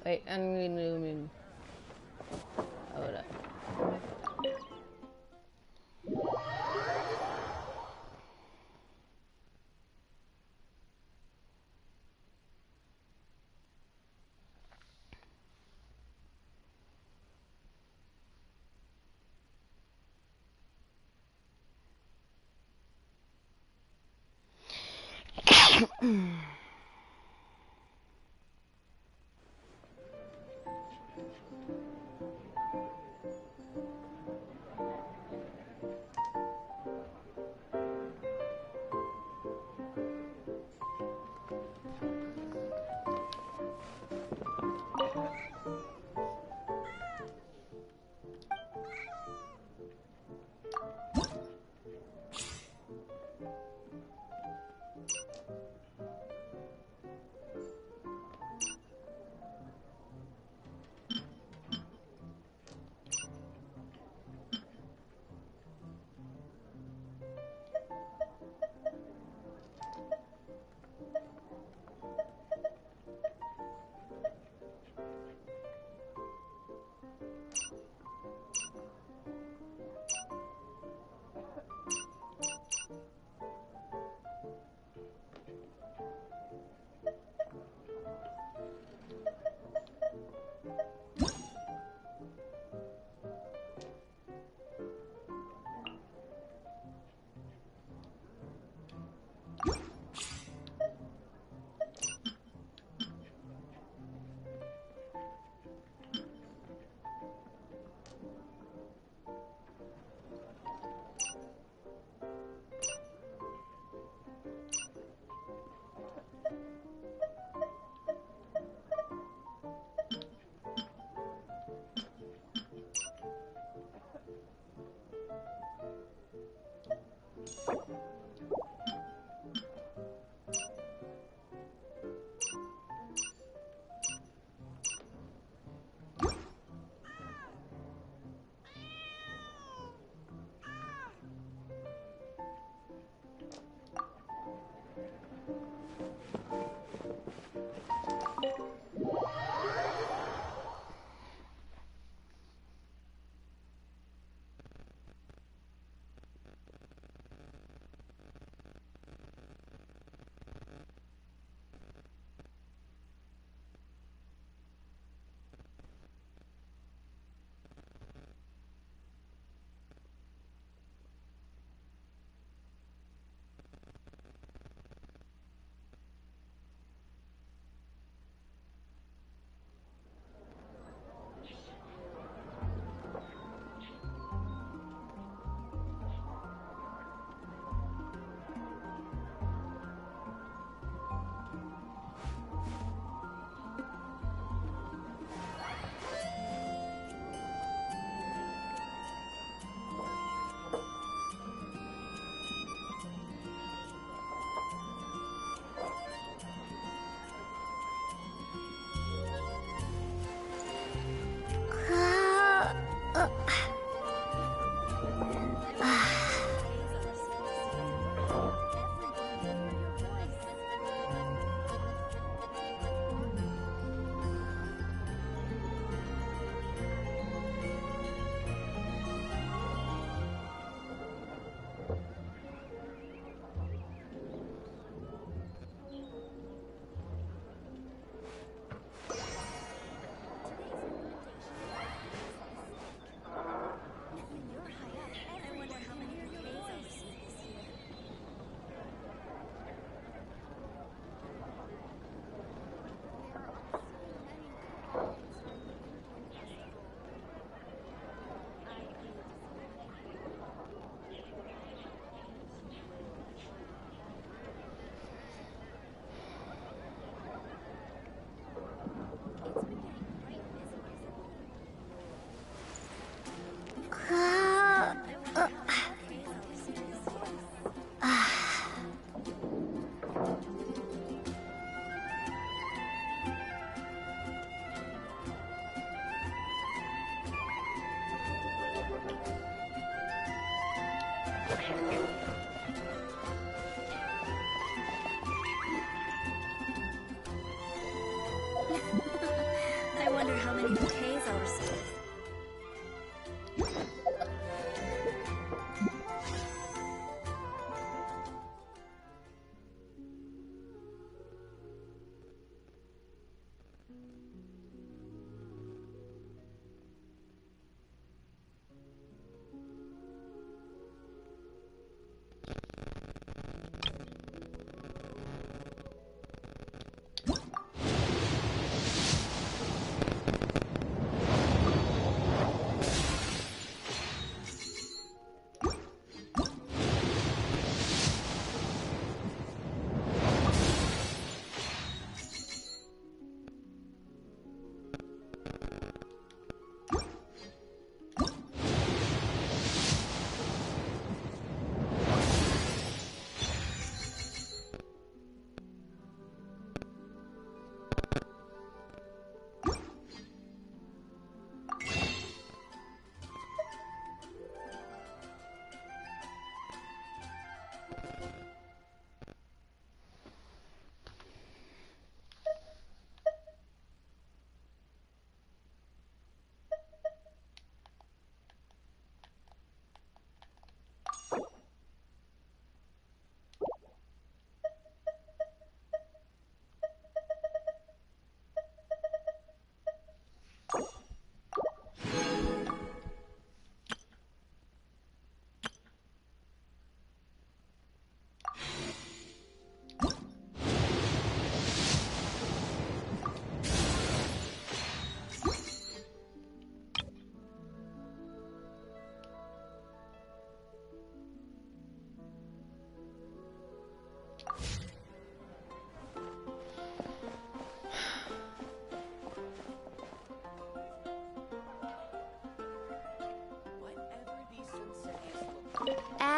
Wait, I need to hold up.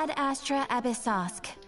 Ad Astra Abyssosk.